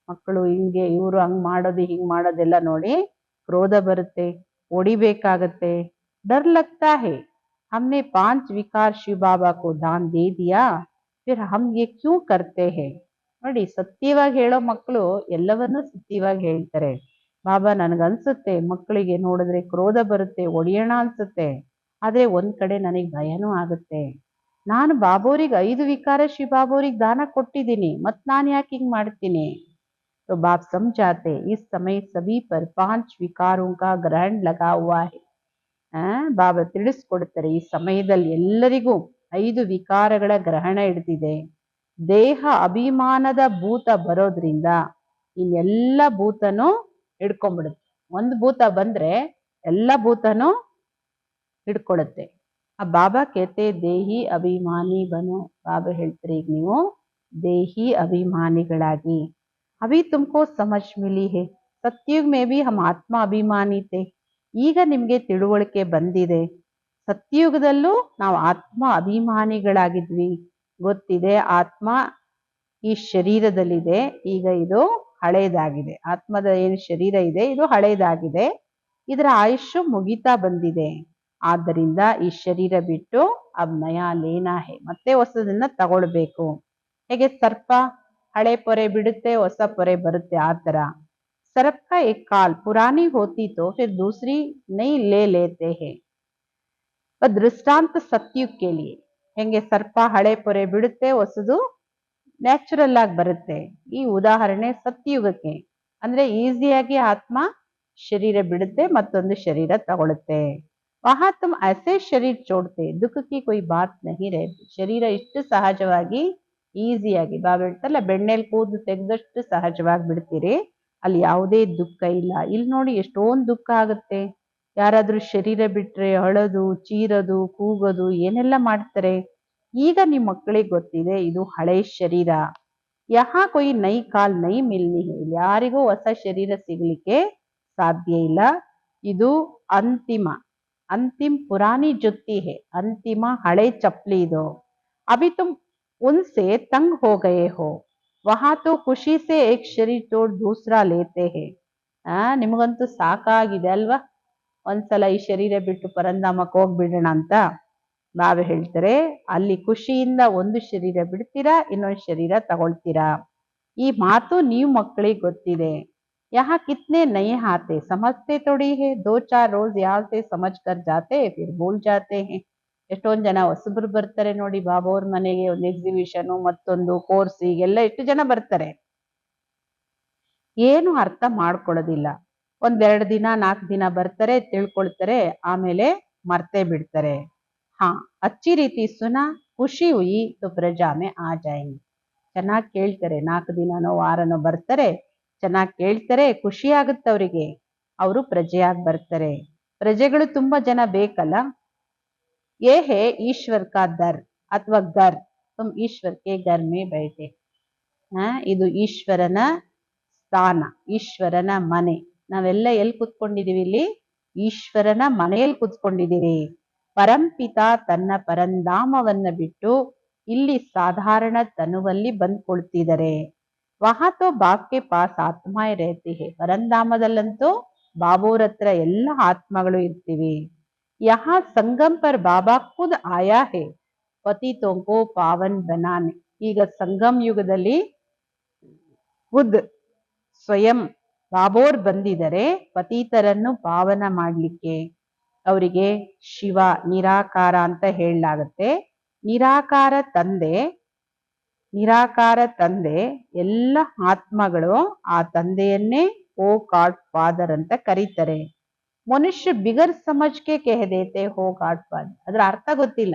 ಮಕ್ಕಳು ಹಿಂಗೆ ಇವರು ಹಂಗ್ ಮಾಡೋದು ಹಿಂಗ್ ಮಾಡೋದೆಲ್ಲ ನೋಡಿ ಕ್ರೋಧ ಬರುತ್ತೆ, ಹೊಡಿಬೇಕಾಗತ್ತೆ. डर लगता है हमने 5 विकार शिव बाबा को दान दे दिया फिर हम ये क्यों करते हैं. ನೋಡಿ ಸತ್ಯವಾಗಿ ಹೇಳೋ ಮಕ್ಕಳು ಎಲ್ಲವನ್ನೂ ಸತ್ಯವಾಗಿ ಹೇಳ್ತಾರೆ. ಬಾಬಾ ನನಗನ್ಸುತ್ತೆ ಮಕ್ಕಳಿಗೆ ನೋಡಿದ್ರೆ ಕ್ರೋಧ ಬರುತ್ತೆ, ಒಡೆಯೋಣ ಅನ್ಸುತ್ತೆ, ಆದ್ರೆ ಒಂದ್ ಕಡೆ ನನಗೆ ಭಯನೂ ಆಗುತ್ತೆ. ನಾನು ಬಾಬೋರಿಗೆ 5 ವಿಕಾರ ಶಿವ ಬಾಬೋರಿಗೆ ದಾನ ಕೊಟ್ಟಿದ್ದೀನಿ, ಮತ್ ನಾನ್ ಯಾಕೆ ಹಿಂಗ್ ಮಾಡ್ತೀನಿ? तो बाप समझाते इस समय सभी पर 5 विकारों का ग्रहण लगा हुआ है. ಬಾಬಾ ತಿಳಿಸ್ಕೊಡ್ತಾರೆ ಈ ಸಮಯದಲ್ಲಿ ಎಲ್ಲರಿಗೂ 5 ವಿಕಾರಗಳ ಗ್ರಹಣ ಹಿಡಿದಿದೆ. ದೇಹ ಅಭಿಮಾನದ ಭೂತ ಬರೋದ್ರಿಂದ ಇನ್ನೆಲ್ಲ ಭೂತನೂ ಹಿಡ್ಕೊಂಡ್ಬಿಡುತ್ತೆ. ಒಂದು ಭೂತ ಬಂದ್ರೆ ಎಲ್ಲ ಭೂತನೂ ಹಿಡ್ಕೊಳುತ್ತೆ. ಆ ಬಾಬಾ ಕೇತೆ ದೇಹಿ ಅಭಿಮಾನಿ ಬನು. ಬಾಬಾ ಹೇಳ್ತಾರೆ ಈಗ ನೀವು ದೇಹಿ ಅಭಿಮಾನಿಗಳಾಗಿ. ಅಭಿ ತುಮಕೋ ಸಮಜ್ ಮಿಲಿ ಹೇ ಸತ್ಯುಗ್ ಮೇ ಬಿ ಹಮ್ ಆತ್ಮ ಅಭಿಮಾನಿ ಥೇ. ಈಗ ನಿಮ್ಗೆ ತಿಳುವಳಿಕೆ ಬಂದಿದೆ, ಸತ್ಯುಗದಲ್ಲೂ ನಾವು ಆತ್ಮ ಅಭಿಮಾನಿಗಳಾಗಿದ್ವಿ. ಗೊತ್ತಿದೆ ಆತ್ಮ ಈ ಶರೀರದಲ್ಲಿದೆ, ಈಗ ಇದು ಹಳೇದಾಗಿದೆ. ಆತ್ಮದ ಏನು ಶರೀರ ಇದೆ ಇದು ಹಳೇದಾಗಿದೆ, ಇದರ ಆಯುಷ್ಯು ಮುಗಿತಾ ಬಂದಿದೆ. ಆದ್ದರಿಂದ ಈ ಶರೀರ ಬಿಟ್ಟು ಅಬ್ ನಯಾ ಲೇನಾ ಹೇ, ಮತ್ತೆ ಹೊಸದನ್ನ ತಗೊಳ್ಬೇಕು. ಹೇಗೆ ಸರ್ಪ ಹಳೆ ಪೊರೆ ಬಿಡುತ್ತೆ ಹೊಸ ಪೊರೆ ಬರುತ್ತೆ, ಆ ತರ ಸರ್ಪ ಕಾ ಏಕ್ ಕಾಲ್ ಪುರಾನಿ ಹೋತಿ ತೋ ಫಿರ್ ದೂಸರಿ ನೈ ಲೇ ಲೇತೆ ಹೇ. ದೃಷ್ಟಾಂತ ಸತ್ಯುಗ್ ಕೆ ಲಿಯೆ. ಹೆಂಗೆ ಸರ್ಪ ಹಳೆ ಪೊರೆ ಬಿಡುತ್ತೆ ಹೊಸದು ನ್ಯಾಚುರಲ್ ಆಗಿ ಬರುತ್ತೆ, ಈ ಉದಾಹರಣೆ ಸತ್ಯುಗಕ್ಕೆ. ಅಂದ್ರೆ ಈಸಿಯಾಗಿ ಆತ್ಮ ಶರೀರ ಬಿಡುತ್ತೆ, ಮತ್ತೊಂದು ಶರೀರ ತಗೊಳುತ್ತೆ. ವಹಾ ತುಮ್ ಐಸೆ ಶರೀರ ಚೋಡ್ತೆ ದುಃಖ ಕಿ ಕೊಯ್ ಬಾತ್ ನಹಿ ರಹತಿ. ಶರೀರ ಇಷ್ಟು ಸಹಜವಾಗಿ ಈಸಿಯಾಗಿ ಬಾಬಾ ಹೇಳ್ತಾರಲ್ಲ ಬೆಣ್ಣೆಲ್ ಕೂದು ತೆಗೆದಷ್ಟು ಸಹಜವಾಗಿ ಬಿಡ್ತೀರಿ, ಅಲ್ಲಿ ಯಾವುದೇ ದುಃಖ ಇಲ್ಲ. ಇಲ್ಲಿ ನೋಡಿ ಎಷ್ಟೊಂದು ದುಃಖ ಆಗುತ್ತೆ. ಯಾರಾದ್ರೂ ಶರೀರ ಬಿಟ್ರೆ ಅಳೋದು, ಚೀರೋದು, ಕೂಗೋದು ಏನೆಲ್ಲ ಮಾಡ್ತಾರೆ. ಈಗ ನಿಮ್ ಮಕ್ಕಳಿಗೆ ಗೊತ್ತಿದೆ ಇದು ಹಳೆ ಶರೀರ. ಯಹಾ ಕೊಯ್ ನೈ ಕಾಲ್ ನೈ ಮಿಲ್ನಿ ಹೇ. ಯಾರಿಗೂ ಹೊಸ ಶರೀರ ಸಿಗ್ಲಿಕ್ಕೆ ಸಾಧ್ಯ ಇಲ್ಲ. ಇದು ಅಂತಿಮ ಪುರಾನಿ ಜುತ್ತಿ ಹೇ, ಅಂತಿಮ ಹಳೆ ಚಪ್ಪಲಿ ಇದು. ಅಭಿ ತುಮ್ ಉನ್ಸೆ ತಂಗ್ ಹೋ ಗಯೆ ಹೋ, ವಹಾ ತೋ ಖುಷಿ ಸೆ ಏಕ್ ಶರೀರ್ ತೋಡ್ ದೂಸರಾ ಲೇತೆ ಹೇ. ನಿಮಗಂತೂ ಸಾಕಾಗಿದೆ ಅಲ್ವಾ, ಒಂದ್ಸಲ ಈ ಶರೀರ ಬಿಟ್ಟು ಪರಂಧಾಮಕ್ಕೆ ಹೋಗ್ಬಿಡೋಣ ಅಂತ. ಬಾಬಾ ಹೇಳ್ತಾರೆ ಅಲ್ಲಿ ಖುಷಿಯಿಂದ ಒಂದು ಶರೀರ ಬಿಡ್ತೀರಾ, ಇನ್ನೊಂದು ಶರೀರ ತಗೊಳ್ತೀರಾ. ಈ ಮಾತು ನೀವು ಮಕ್ಕಳಿಗೆ ಗೊತ್ತಿದೆ. ಯಹಾ ಕಿತ್ನೆ ನಯೆ ಆತೆ ಸಮಜ್ತೆ ಥೋಡಿ ಹೇ, 2-4 ರೋಜ್ ಯಾವ ಸೆ ಸಮಜ್ ಕರ್ ಜಾತೆ ಫಿರ್ ಭೂಲ್ ಜಾತೆ ಹೇ. ಎಷ್ಟೊಂದು ಜನ ಹೊಸಬ್ರು ಬರ್ತಾರೆ ನೋಡಿ ಬಾಬಾ ಅವ್ರ ಮನೆಗೆ, ಒಂದು ಎಕ್ಸಿಬಿಷನ್ ಮತ್ತೊಂದು ಕೋರ್ಸ್, ಈಗೆಲ್ಲ ಎಷ್ಟು ಜನ ಬರ್ತಾರೆ, ಏನು ಅರ್ಥ ಮಾಡ್ಕೊಳ್ಳೋದಿಲ್ಲ. 1-2 ದಿನ 4 ದಿನ ಬರ್ತಾರೆ, ತಿಳ್ಕೊಳ್ತಾರೆ, ಆಮೇಲೆ ಮರ್ತೇ ಬಿಡ್ತಾರೆ. हाँ अच्छी रीति सुना, ಖುಷಿ ಹುಯಿ तो प्रजा में आ जाएंगे. ಚೆನ್ನಾಗಿ ಕೇಳ್ತಾರೆ, 4 ದಿನನೋ ವಾರನೋ ಬರ್ತಾರೆ, ಚೆನ್ನಾಗಿ ಕೇಳ್ತಾರೆ, ಖುಷಿ ಆಗುತ್ತೆ ಅವರಿಗೆ, ಅವರು ಪ್ರಜೆಯಾಗಿ ಬರ್ತಾರೆ. ಪ್ರಜೆಗಳು ತುಂಬಾ ಜನ ಬೇಕಲ್ಲ. ये है ईश्वर का दर ಅಥವಾ घर, तुम ईश्वर के घर में बैठे. ಇದು ಈಶ್ವರನ ಸ್ಥಾನ, ಈಶ್ವರನ ಮನೆ. ನಾವೆಲ್ಲ ಎಲ್ಲಿ ಕೂತ್ಕೊಂಡಿದೀವಿ? ಇಲ್ಲಿ ಈಶ್ವರನ ಮನೆಯಲ್ಲಿ ಕೂತ್ಕೊಂಡಿದ್ದೀವಿ. ಪರಂಪಿತ ತನ್ನ ಪರಂಧಾಮವನ್ನ ಬಿಟ್ಟು ಇಲ್ಲಿ ಸಾಧಾರಣ ತನುವಲ್ಲಿ ಬಂದ್ಕೊಳ್ತಿದ್ದಾರೆ. ವಹಾತೋ ಬಾಪ್ಗೆ ಪಾಸ್ ಆತ್ಮಾಯ್ ರೇತಿ ಹೇ. ಪರಂಧಾಮದಲ್ಲಂತೂ ಬಾಬೋರ್ ಹತ್ರ ಎಲ್ಲ ಆತ್ಮಗಳು ಇರ್ತೀವಿ. ಯಹಾ ಸಂಗಮ್ ಪರ್ ಬಾಬಾ ಖುದ್ ಆಯಾ ಹೇ ಪತಿತೋಂಕೋ ಪಾವನ್ ಬನಾನೆ. ಈಗ ಸಂಗಮ್ ಯುಗದಲ್ಲಿ ಖುದ್ ಸ್ವಯಂ ಬಾಬೋರ್ ಬಂದಿದ್ದಾರೆ ಪತೀತರನ್ನು ಪಾವನ ಮಾಡ್ಲಿಕ್ಕೆ. ಅವರಿಗೆ ಶಿವ ನಿರಾಕಾರ ಅಂತ ಹೇಳಲಾಗತ್ತೆ. ನಿರಾಕಾರ ತಂದೆ ಎಲ್ಲ ಆತ್ಮಗಳು ಆ ತಂದೆಯನ್ನೇ ಓ ಗಾಡ್ ಫಾದರ್ ಅಂತ ಕರೀತಾರೆ. ಮನುಷ್ಯ ಬಿಗರ್ ಸಮಜ್ಗೆ ಕೇಹದೇತೆ ಹೋ ಗಾಡ್ ಫಾದರ್. ಅದ್ರ ಅರ್ಥ ಗೊತ್ತಿಲ್ಲ,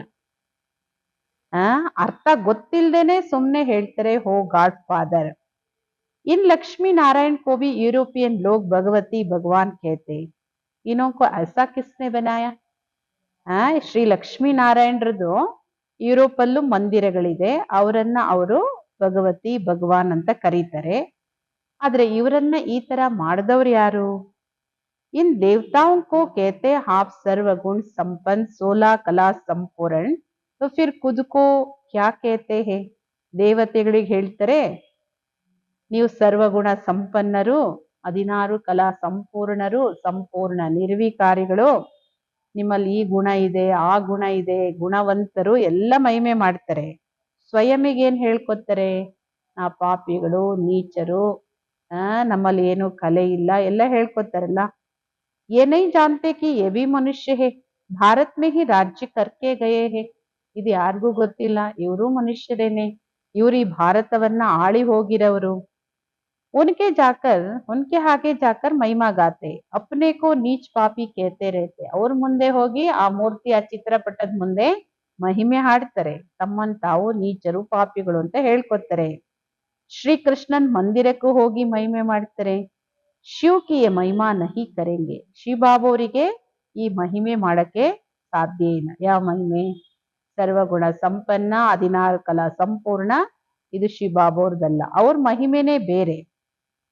ಅರ್ಥ ಗೊತ್ತಿಲ್ದೇನೆ ಸುಮ್ನೆ ಹೇಳ್ತಾರೆ ಹೋ ಗಾಡ್ ಫಾದರ್. इन लक्ष्मी नारायण को भी यूरोपियन लोग भगवती भगवान कहते. इन्हों को ऐसा किसने बनाया? ಶ್ರೀ ಲಕ್ಷ್ಮೀ ನಾರಾಯಣರದು ಯುರೋಪ್ ಅಲ್ಲೂ ಮಂದಿರಗಳಿದೆ, ಅವರನ್ನ ಅವರು ಭಗವತಿ ಭಗವಾನ್ ಅಂತ ಕರೀತಾರೆ. ಆದ್ರೆ ಇವರನ್ನ ಈ ತರ ಮಾಡಿದವ್ರು ಯಾರು? इन देवताओं को कहते आप सर्वगुण संपन्न 16 कला संपूर्ण, तो फिर खुद को क्या कहते हैं? ದೇವತೆಗಳಿಗೆ ಹೇಳ್ತಾರೆ ನೀವು ಸರ್ವಗುಣ ಸಂಪನ್ನರು, 16 ಕಲಾ ಸಂಪೂರ್ಣರು, ಸಂಪೂರ್ಣ ನಿರ್ವಿಕಾರಿಗಳು, ನಿಮ್ಮಲ್ಲಿ ಈ ಗುಣ ಇದೆ, ಆ ಗುಣ ಇದೆ, ಗುಣವಂತರು ಎಲ್ಲ ಮಹಿಮೆ ಮಾಡ್ತಾರೆ. ಸ್ವಯಂಗೇನ್ ಹೇಳ್ಕೊತಾರೆ? ನಾ ಪಾಪಿಗಳು, ನೀಚರು, ನಮ್ಮಲ್ಲಿ ಏನು ಕಲೆ ಇಲ್ಲ ಎಲ್ಲ ಹೇಳ್ಕೊತಾರಲ್ಲ. ये नहीं जानते कि ये भी मनुष्य है, भारत में ही राज्य करके गए हैं. ಇದು ಯಾರಿಗೂ ಗೊತ್ತಿಲ್ಲ, ಇವರು ಮನುಷ್ಯರೇನೆ, ಇವ್ರು ಈ ಭಾರತವನ್ನ ಆಳಿ ಹೋಗಿರವರು. उनके आगे जाकर महिमा गाते, अपने को नीच पापी कहते रहते. ಅವ್ರ ಮುಂದೆ ಹೋಗಿ ಆ ಮೂರ್ತಿ ಆ ಚಿತ್ರಪಟದ ಮುಂದೆ ಮಹಿಮೆ ಹಾಡ್ತಾರೆ, ತಮ್ಮನ್ ತಾವು ನೀಚರು ಪಾಪಿಗಳು ಅಂತ ಹೇಳ್ಕೊತಾರೆ. ಶ್ರೀಕೃಷ್ಣನ್ ಮಂದಿರಕ್ಕೂ ಹೋಗಿ ಮಹಿಮೆ ಮಾಡ್ತಾರೆ. ಶಿವ್ ಕಿ ಯೇ ಮಹಿಮಾ ನಹಿ ಕರೆಂಗೆ. ಶಿವಬಾಬಾವರಿಗೆ ಈ ಮಹಿಮೆ ಮಾಡಕ್ಕೆ ಸಾಧ್ಯ ಇಲ್ಲ. ಯಾವ ಮಹಿಮೆ? ಸರ್ವಗುಣ ಸಂಪನ್ನ 16 ಕಲಾ ಸಂಪೂರ್ಣ, ಇದು ಶಿವಬಾಬಾವ್ರದಲ್ಲ. ಅವ್ರ ಮಹಿಮೆನೇ ಬೇರೆ.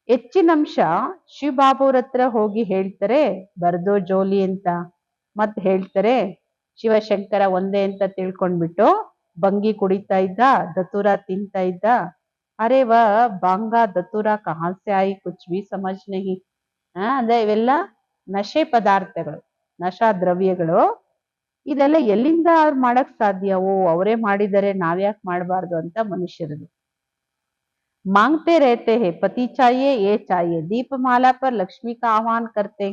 ಹೆಚ್ಚಿನ ಅಂಶ ಶಿವಬಾಬಾವ್ರ ಹತ್ರ ಹೋಗಿ ಹೇಳ್ತಾರೆ ಬರ್ದೋ ಜೋಲಿ ಅಂತ, ಮತ್ ಹೇಳ್ತಾರೆ ಶಿವಶಂಕರ ಒಂದೇ ಅಂತ ತಿಳ್ಕೊಂಡ್ಬಿಟ್ಟು ಬಂಗಿ ಕುಡಿತಾ ಇದ್ದ, ದತುರ ತಿಂತಾ ಇದ್ದ. ಅರೆ ವ ಬಾಂಗಾ ದತುರ ಕಹಾಸೆ ಆಯಿ ಕುಚ್ ಬಿ ಸಮಜ್ ನಹಿ. ಅಂದ್ರೆ ಇವೆಲ್ಲ ನಶೆ ಪದಾರ್ಥಗಳು, ನಶಾ ದ್ರವ್ಯಗಳು. ಇದೆಲ್ಲ ಎಲ್ಲಿಂದ ಅವ್ರು ಮಾಡಕ್ ಸಾಧ್ಯ? ಅವರೇ ಮಾಡಿದರೆ ನಾವ್ಯಾಕೆ ಮಾಡಬಾರ್ದು ಅಂತ ಮನುಷ್ಯರದು. मांगते रहते हैं पति चाहिए ये चाहिए, दीपमाला पर लक्ष्मी का आह्वान करते.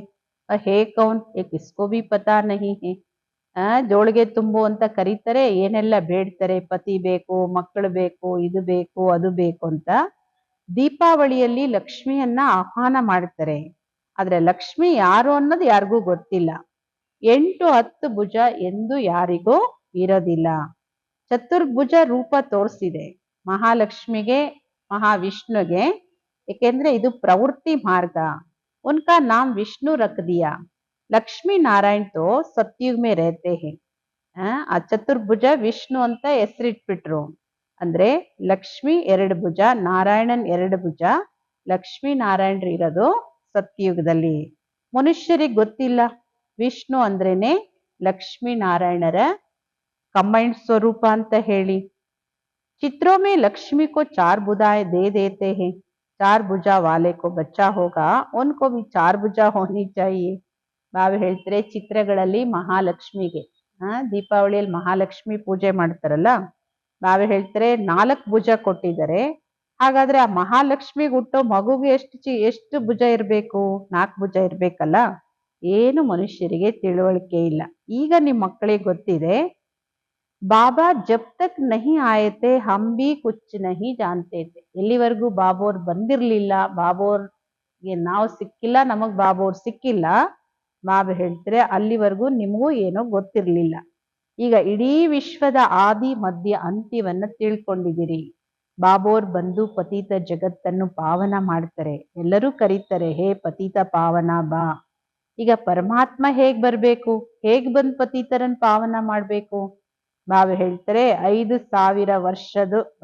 है कौन ये किसको भी पता नहीं है. ಜೋಳಿಗೆ ತುಂಬು ಅಂತ ಕರೀತಾರೆ, ಏನೆಲ್ಲ ಬೇಡ್ತಾರೆ, ಪತಿ ಬೇಕು, ಮಕ್ಕಳು ಬೇಕು, ಇದು ಬೇಕು, ಅದು ಬೇಕು ಅಂತ. ದೀಪಾವಳಿಯಲ್ಲಿ ಲಕ್ಷ್ಮಿಯನ್ನ ಆಹ್ವಾನ ಮಾಡ್ತಾರೆ. ಆದ್ರೆ ಲಕ್ಷ್ಮಿ ಯಾರು ಅನ್ನೋದು ಯಾರಿಗೂ ಗೊತ್ತಿಲ್ಲ. 8-10 ಭುಜ ಎಂದು ಯಾರಿಗೂ ಇರೋದಿಲ್ಲ. ಚತುರ್ಭುಜ ರೂಪ ತೋರಿಸಿದೆ ಮಹಾಲಕ್ಷ್ಮಿಗೆ, ಮಹಾವಿಷ್ಣುಗೆ, ಏಕೆಂದ್ರೆ ಇದು ಪ್ರವೃತ್ತಿ ಮಾರ್ಗ. ಉನ್ಕಾ ನಾಮ್ ವಿಷ್ಣು ರಖ್ ದಿಯಾ. ಲಕ್ಷ್ಮೀ ನಾರಾಯಣ್ ತೋ ಸತ್ಯುಗ್ ಮೇ ರೇತೆ ಹೇ. ಆ ಚತುರ್ಭುಜ ವಿಷ್ಣು ಅಂತ ಹೆಸರಿಟ್ಬಿಟ್ರು. ಅಂದ್ರೆ ಲಕ್ಷ್ಮಿ 2 ಭುಜ, ನಾರಾಯಣನ್ 2 ಭುಜ. ಲಕ್ಷ್ಮೀ ನಾರಾಯಣರು ಇರೋದು ಸತ್ಯುಗದಲ್ಲಿ. ಮನುಷ್ಯರಿಗೆ ಗೊತ್ತಿಲ್ಲ ವಿಷ್ಣು ಅಂದ್ರೇನೆ ಲಕ್ಷ್ಮೀ ನಾರಾಯಣರ ಕಂಬೈನ್ಡ್ ಸ್ವರೂಪ ಅಂತ ಹೇಳಿ. चित्रों में लक्ष्मी को 4 भुजाएं दे देते हैं. 4 भुजा वाले को बच्चा होगा, उनको भी 4 भुजा होनी चाहिए. ಬಾವು ಹೇಳ್ತಾರೆ ಚಿತ್ರಗಳಲ್ಲಿ ಮಹಾಲಕ್ಷ್ಮಿಗೆ, ದೀಪಾವಳಿಯಲ್ಲಿ ಮಹಾಲಕ್ಷ್ಮಿ ಪೂಜೆ ಮಾಡ್ತಾರಲ್ಲ, ಬಾವು ಹೇಳ್ತಾರೆ 4 ಭುಜ ಕೊಟ್ಟಿದ್ದಾರೆ. ಹಾಗಾದ್ರೆ ಆ ಮಹಾಲಕ್ಷ್ಮಿಗೆ ಹುಟ್ಟೋ ಮಗುಗೆ ಎಷ್ಟು ಭುಜ ಇರ್ಬೇಕು? 4 ಭುಜ ಇರ್ಬೇಕಲ್ಲ. ಏನು ಮನುಷ್ಯರಿಗೆ ತಿಳುವಳಿಕೆ ಇಲ್ಲ. ಈಗ ನಿಮ್ ಮಕ್ಕಳಿಗೆ ಗೊತ್ತಿದೆ. ಬಾಬಾ ಜಬ್ ತಕ್ ನಹಿ ಆಯೆ ಥೆ ಹಮ್ ಭಿ ಕುಚ್ ನಹಿ ಜಾನ್ತೆ ಥೆ. ಎಲ್ಲಿವರೆಗೂ ಬಾಬೋರ್ ಬಂದಿರ್ಲಿಲ್ಲ, ಬಾಬೋರ್ಗೆ ನಾವು ಸಿಕ್ಕಿಲ್ಲ, ನಮಗ್ ಬಾಬೋರ್ ಸಿಕ್ಕಿಲ್ಲ, ಬಾಬಾ ಹೇಳ್ತಾರೆ ಅಲ್ಲಿವರೆಗೂ ನಿಮಗೂ ಏನೋ ಗೊತ್ತಿರ್ಲಿಲ್ಲ. ಈಗ ಇಡೀ ವಿಶ್ವದ ಆದಿ ಮಧ್ಯ ಅಂತ್ಯವನ್ನ ತಿಳ್ಕೊಂಡಿದ್ದೀರಿ. ಬಾಬೋರ್ ಬಂದು ಪತಿತ ಜಗತ್ತನ್ನು ಪಾವನ ಮಾಡ್ತಾರೆ. ಎಲ್ಲರೂ ಕರೀತಾರೆ, ಹೇ ಪತಿತ ಪಾವನ ಬಾ. ಈಗ ಪರಮಾತ್ಮ ಹೇಗ್ ಬರ್ಬೇಕು, ಹೇಗ್ ಬಂದ್ ಪತಿತರನ್ ಪಾವನ ಮಾಡ್ಬೇಕು? ಬಾಬಾ ಹೇಳ್ತಾರೆ, 5000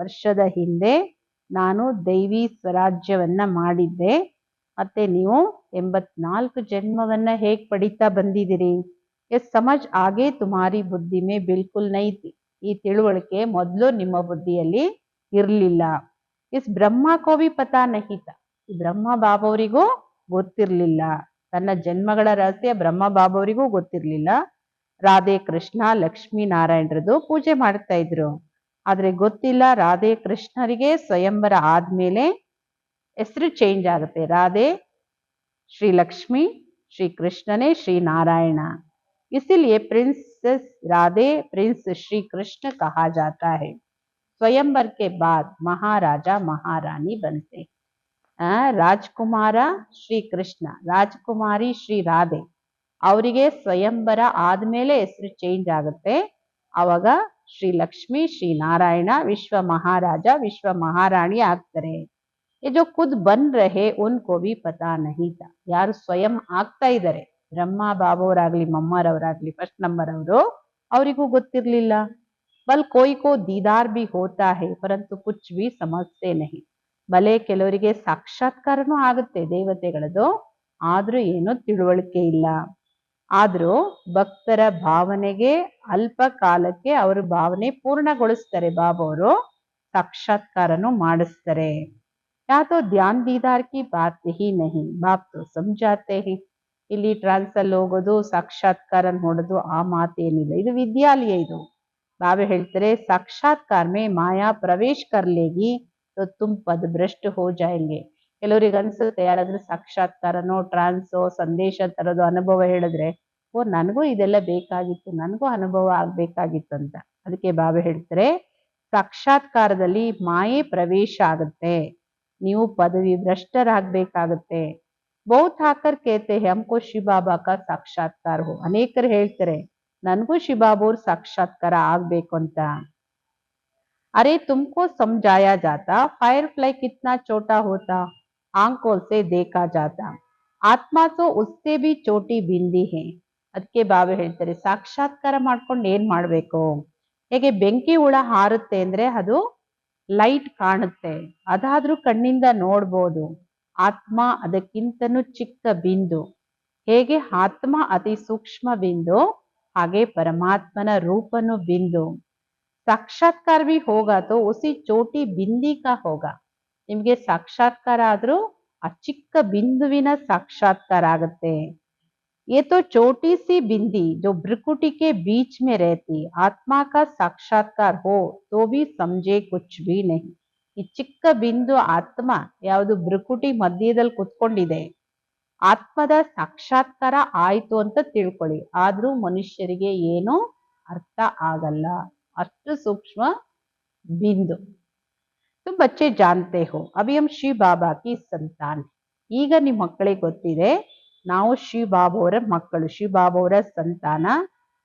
ವರ್ಷದ ಹಿಂದೆ ನಾನು ದೈವಿ ಸ್ವರಾಜ್ಯವನ್ನ ಮಾಡಿದ್ದೆ. ಮತ್ತೆ ನೀವು 84 ಜನ್ಮವನ್ನ ಹೇಗ್ ಪಡಿತಾ ಬಂದಿದ್ದೀರಿ? ಸಮಜ್ ಆಗೆ ತುಮಾರಿ ಬುದ್ಧಿ ಮೇ ಬಿಲ್ಕುಲ್ ನೈ ಥಿ. ಈ ತಿಳುವಳಿಕೆ ಮೊದಲು ನಿಮ್ಮ ಬುದ್ಧಿಯಲ್ಲಿ ಇರ್ಲಿಲ್ಲ. ಬ್ರಹ್ಮ ಕೋವಿ ಪತಾ ನಹಿ ತಾ. ಬ್ರಹ್ಮ ಬಾಬವರಿಗೂ ಗೊತ್ತಿರ್ಲಿಲ್ಲ. ತನ್ನ ಜನ್ಮಗಳ ರಹಸ್ಯ ಬ್ರಹ್ಮ ಬಾಬವರಿಗೂ ಗೊತ್ತಿರ್ಲಿಲ್ಲ. ರಾಧೆ ಕೃಷ್ಣ ಲಕ್ಷ್ಮೀ ನಾರಾಯಣರದು ಪೂಜೆ ಮಾಡ್ತಾ ಇದ್ರು. ಆದ್ರೆ ಗೊತ್ತಿಲ್ಲ, ರಾಧೆ ಕೃಷ್ಣರಿಗೆ ಸ್ವಯಂವರ ಆದ್ಮೇಲೆ ಹೆಸರು ಚೇಂಜ್ ಆಗುತ್ತೆ. ರಾಧೆ ಶ್ರೀ ಲಕ್ಷ್ಮಿ, श्री कृष्ण ने श्री नारायण, इसीलिए प्रिंसेस राधे प्रिंस श्री कृष्ण कहा जाता है. स्वयंवर के बाद महाराजा महारानी बनते. ರಾಜ್ಕುಮಾರ ಶ್ರೀ ಕೃಷ್ಣ, ರಾಜಕುಮಾರಿ ಶ್ರೀ ರಾಧೆ, ಅವರಿಗೆ ಸ್ವಯಂವರ ಆದ್ಮೇಲೆ ಹೆಸರು ಚೇಂಜ್ ಆಗುತ್ತೆ. ಅವಾಗ ಶ್ರೀ ಲಕ್ಷ್ಮಿ, ಶ್ರೀ ನಾರಾಯಣ, ವಿಶ್ವ ಮಹಾರಾಜ, ವಿಶ್ವ ಮಹಾರಾಣಿ ಆಗ್ತಾರೆ. ये जो खुद बन रहे उनको भी पता नहीं था. ಯಾರು ಸ್ವಯಂ ಆಗ್ತಾ ಇದ್ದಾರೆ, ಬ್ರಹ್ಮ ಬಾಬವರಾಗ್ಲಿ ಮಮ್ಮರವರಾಗ್ಲಿ ಫಸ್ಟ್ ನಂಬರ್ ಅವರು, ಅವರಿಗೂ ಗೊತ್ತಿರ್ಲಿಲ್ಲ. ಬಲ್ ಕೋಯಿ ಕೋ ದೀದಾರ್ ಬಿ ಹೋತಾ ಹೈ ಪರಂತು ಕುಚ್ ಬಿ ಸಮಜ್ತೆ ನಹಿ. ಬಲೆ ಕೆಲವರಿಗೆ ಸಾಕ್ಷಾತ್ಕಾರನೂ ಆಗುತ್ತೆ ದೇವತೆಗಳದು, ಆದ್ರೂ ಏನೂ ತಿಳುವಳಿಕೆ ಇಲ್ಲ. ಆದ್ರೂ ಭಕ್ತರ ಭಾವನೆಗೆ ಅಲ್ಪ ಕಾಲಕ್ಕೆ ಅವರು ಭಾವನೆ ಪೂರ್ಣಗೊಳಿಸ್ತಾರೆ. ಬಾಬವರು ಸಾಕ್ಷಾತ್ಕಾರನು ಮಾಡಿಸ್ತಾರೆ. या तो ध्यान दीदार की बात ही नहीं, बाप तो समझाते ही. ಇಲ್ಲಿ ಟ್ರಾನ್ಸಲ್ಲಿ ಹೋಗೋದು, ಸಾಕ್ಷಾತ್ಕಾರ ನೋಡೋದು ಆ ಮಾತೇನಿಲ್ಲ, ಇದು ವಿದ್ಯಾಲಯ. ಇದು ಬಾಬಾ ಹೇಳ್ತಾರೆ, ಸಾಕ್ಷಾತ್ಕಾರ ಮೇ ಮಾಯಾ ಪ್ರವೇಶ ಕರ್ಲೇಗಿ तो तुम पदभ्रष्ट हो जाएंगे. ಕೆಲವರಿಗೆ ಅನ್ಸುತ್ತೆ, ಯಾರಾದ್ರೂ ಸಾಕ್ಷಾತ್ಕಾರನೋ ಟ್ರಾನ್ಸೋ ಸಂದೇಶ ತರೋದು ಅನುಭವ ಹೇಳಿದ್ರೆ, ಓ ನನಗೂ ಇದೆಲ್ಲ ಬೇಕಾಗಿತ್ತು, ನನಗೂ ಅನುಭವ ಆಗ್ಬೇಕಾಗಿತ್ತು ಅಂತ. ಅದಕ್ಕೆ ಬಾಬಾ ಹೇಳ್ತಾರೆ, ಸಾಕ್ಷಾತ್ಕಾರದಲ್ಲಿ ಮಾಯೆ ಪ್ರವೇಶ ಆಗುತ್ತೆ, ನೀವು ಪದವಿ ಭ್ರಷ್ಟರಾಗಬೇಕಾಗುತ್ತೆ. ಬಹುತ್ ಹಾಕರ್ ಕೇತೆ ಹಮ್ಕೋ ಶಿವ ಬಾಬಾ ಕಾ ಸಾಕ್ಷಾತ್ಕಾರ ಹೋ. ಅನೇಕರು ಹೇಳ್ತಾರೆ, ನನಗೂ ಶಿವಬಾಬಾವ್ರ ಸಾಕ್ಷಾತ್ಕಾರ ಆಗ್ಬೇಕು ಅಂತ. अरे तुमको समझाया जाता, फायरफ्लाई कितना छोटा होता, आंखों से देखा जाता, ಆತ್ಮ तो उससे भी छोटी बिंदी है. ಅದಕ್ಕೆ ಬಾಬಾ ಹೇಳ್ತಾರೆ, ಸಾಕ್ಷಾತ್ಕಾರ ಮಾಡ್ಕೊಂಡು ಏನ್ ಮಾಡ್ಬೇಕು? ಹೇಗೆ ಬೆಂಕಿ ಹುಳ ಹಾರುತ್ತೆ ಅಂದ್ರೆ ಅದು ಲೈಟ್ ಕಾಣುತ್ತೆ, ಅದಾದ್ರೂ ಕಣ್ಣಿಂದ ನೋಡ್ಬೋದು. ಆತ್ಮ ಅದಕ್ಕಿಂತನೂ ಚಿಕ್ಕ ಬಿಂದು. ಹೇಗೆ ಆತ್ಮ ಅತಿ ಸೂಕ್ಷ್ಮ ಬಿಂದು, ಹಾಗೆ ಪರಮಾತ್ಮನ ರೂಪನು ಬಿಂದು. ಸಾಕ್ಷಾತ್ಕಾರ भी होगा तो उसी ಚೋಟಿ ಬಿಂದಿ का होगा. ನಿಮ್ಗೆ ಸಾಕ್ಷಾತ್ಕಾರ ಆದ್ರೂ ಆ ಚಿಕ್ಕ ಬಿಂದುವಿನ ಸಾಕ್ಷಾತ್ಕಾರ ಆಗುತ್ತೆ. ये तो छोटी सी बिंदी जो भ्रुकुटी के बीच में रहती, आत्मा का साक्षात्कार हो तो भी समझे कुछ भी नहीं. ಈ ಚಿಕ್ಕ ಬಿಂದು ಆತ್ಮ ಯಾವುದು ಭ್ರುಕುಟಿ ಮಧ್ಯದಲ್ಲಿ ಕುತ್ಕೊಂಡಿದೆ, ಆತ್ಮದ ಸಾಕ್ಷಾತ್ಕಾರ ಆಯ್ತು ಅಂತ ತಿಳ್ಕೊಳ್ಳಿ, ಆದ್ರೂ ಮನುಷ್ಯರಿಗೆ ಏನು ಅರ್ಥ ಆಗಲ್ಲ, ಅಷ್ಟು ಸೂಕ್ಷ್ಮ ಬಿಂದು. तुम बच्चे जानते हो अभी हम शिव बाबा की संतान. ಈಗ ನಿಮ್ಮ ಮಕ್ಕಳಿಗೆ ಗೊತ್ತಿದೆ, ನಾವು ಶಿವ ಬಾಬಾವರ ಮಕ್ಕಳು, ಶಿವ ಬಾಬಾವರ ಸಂತಾನ.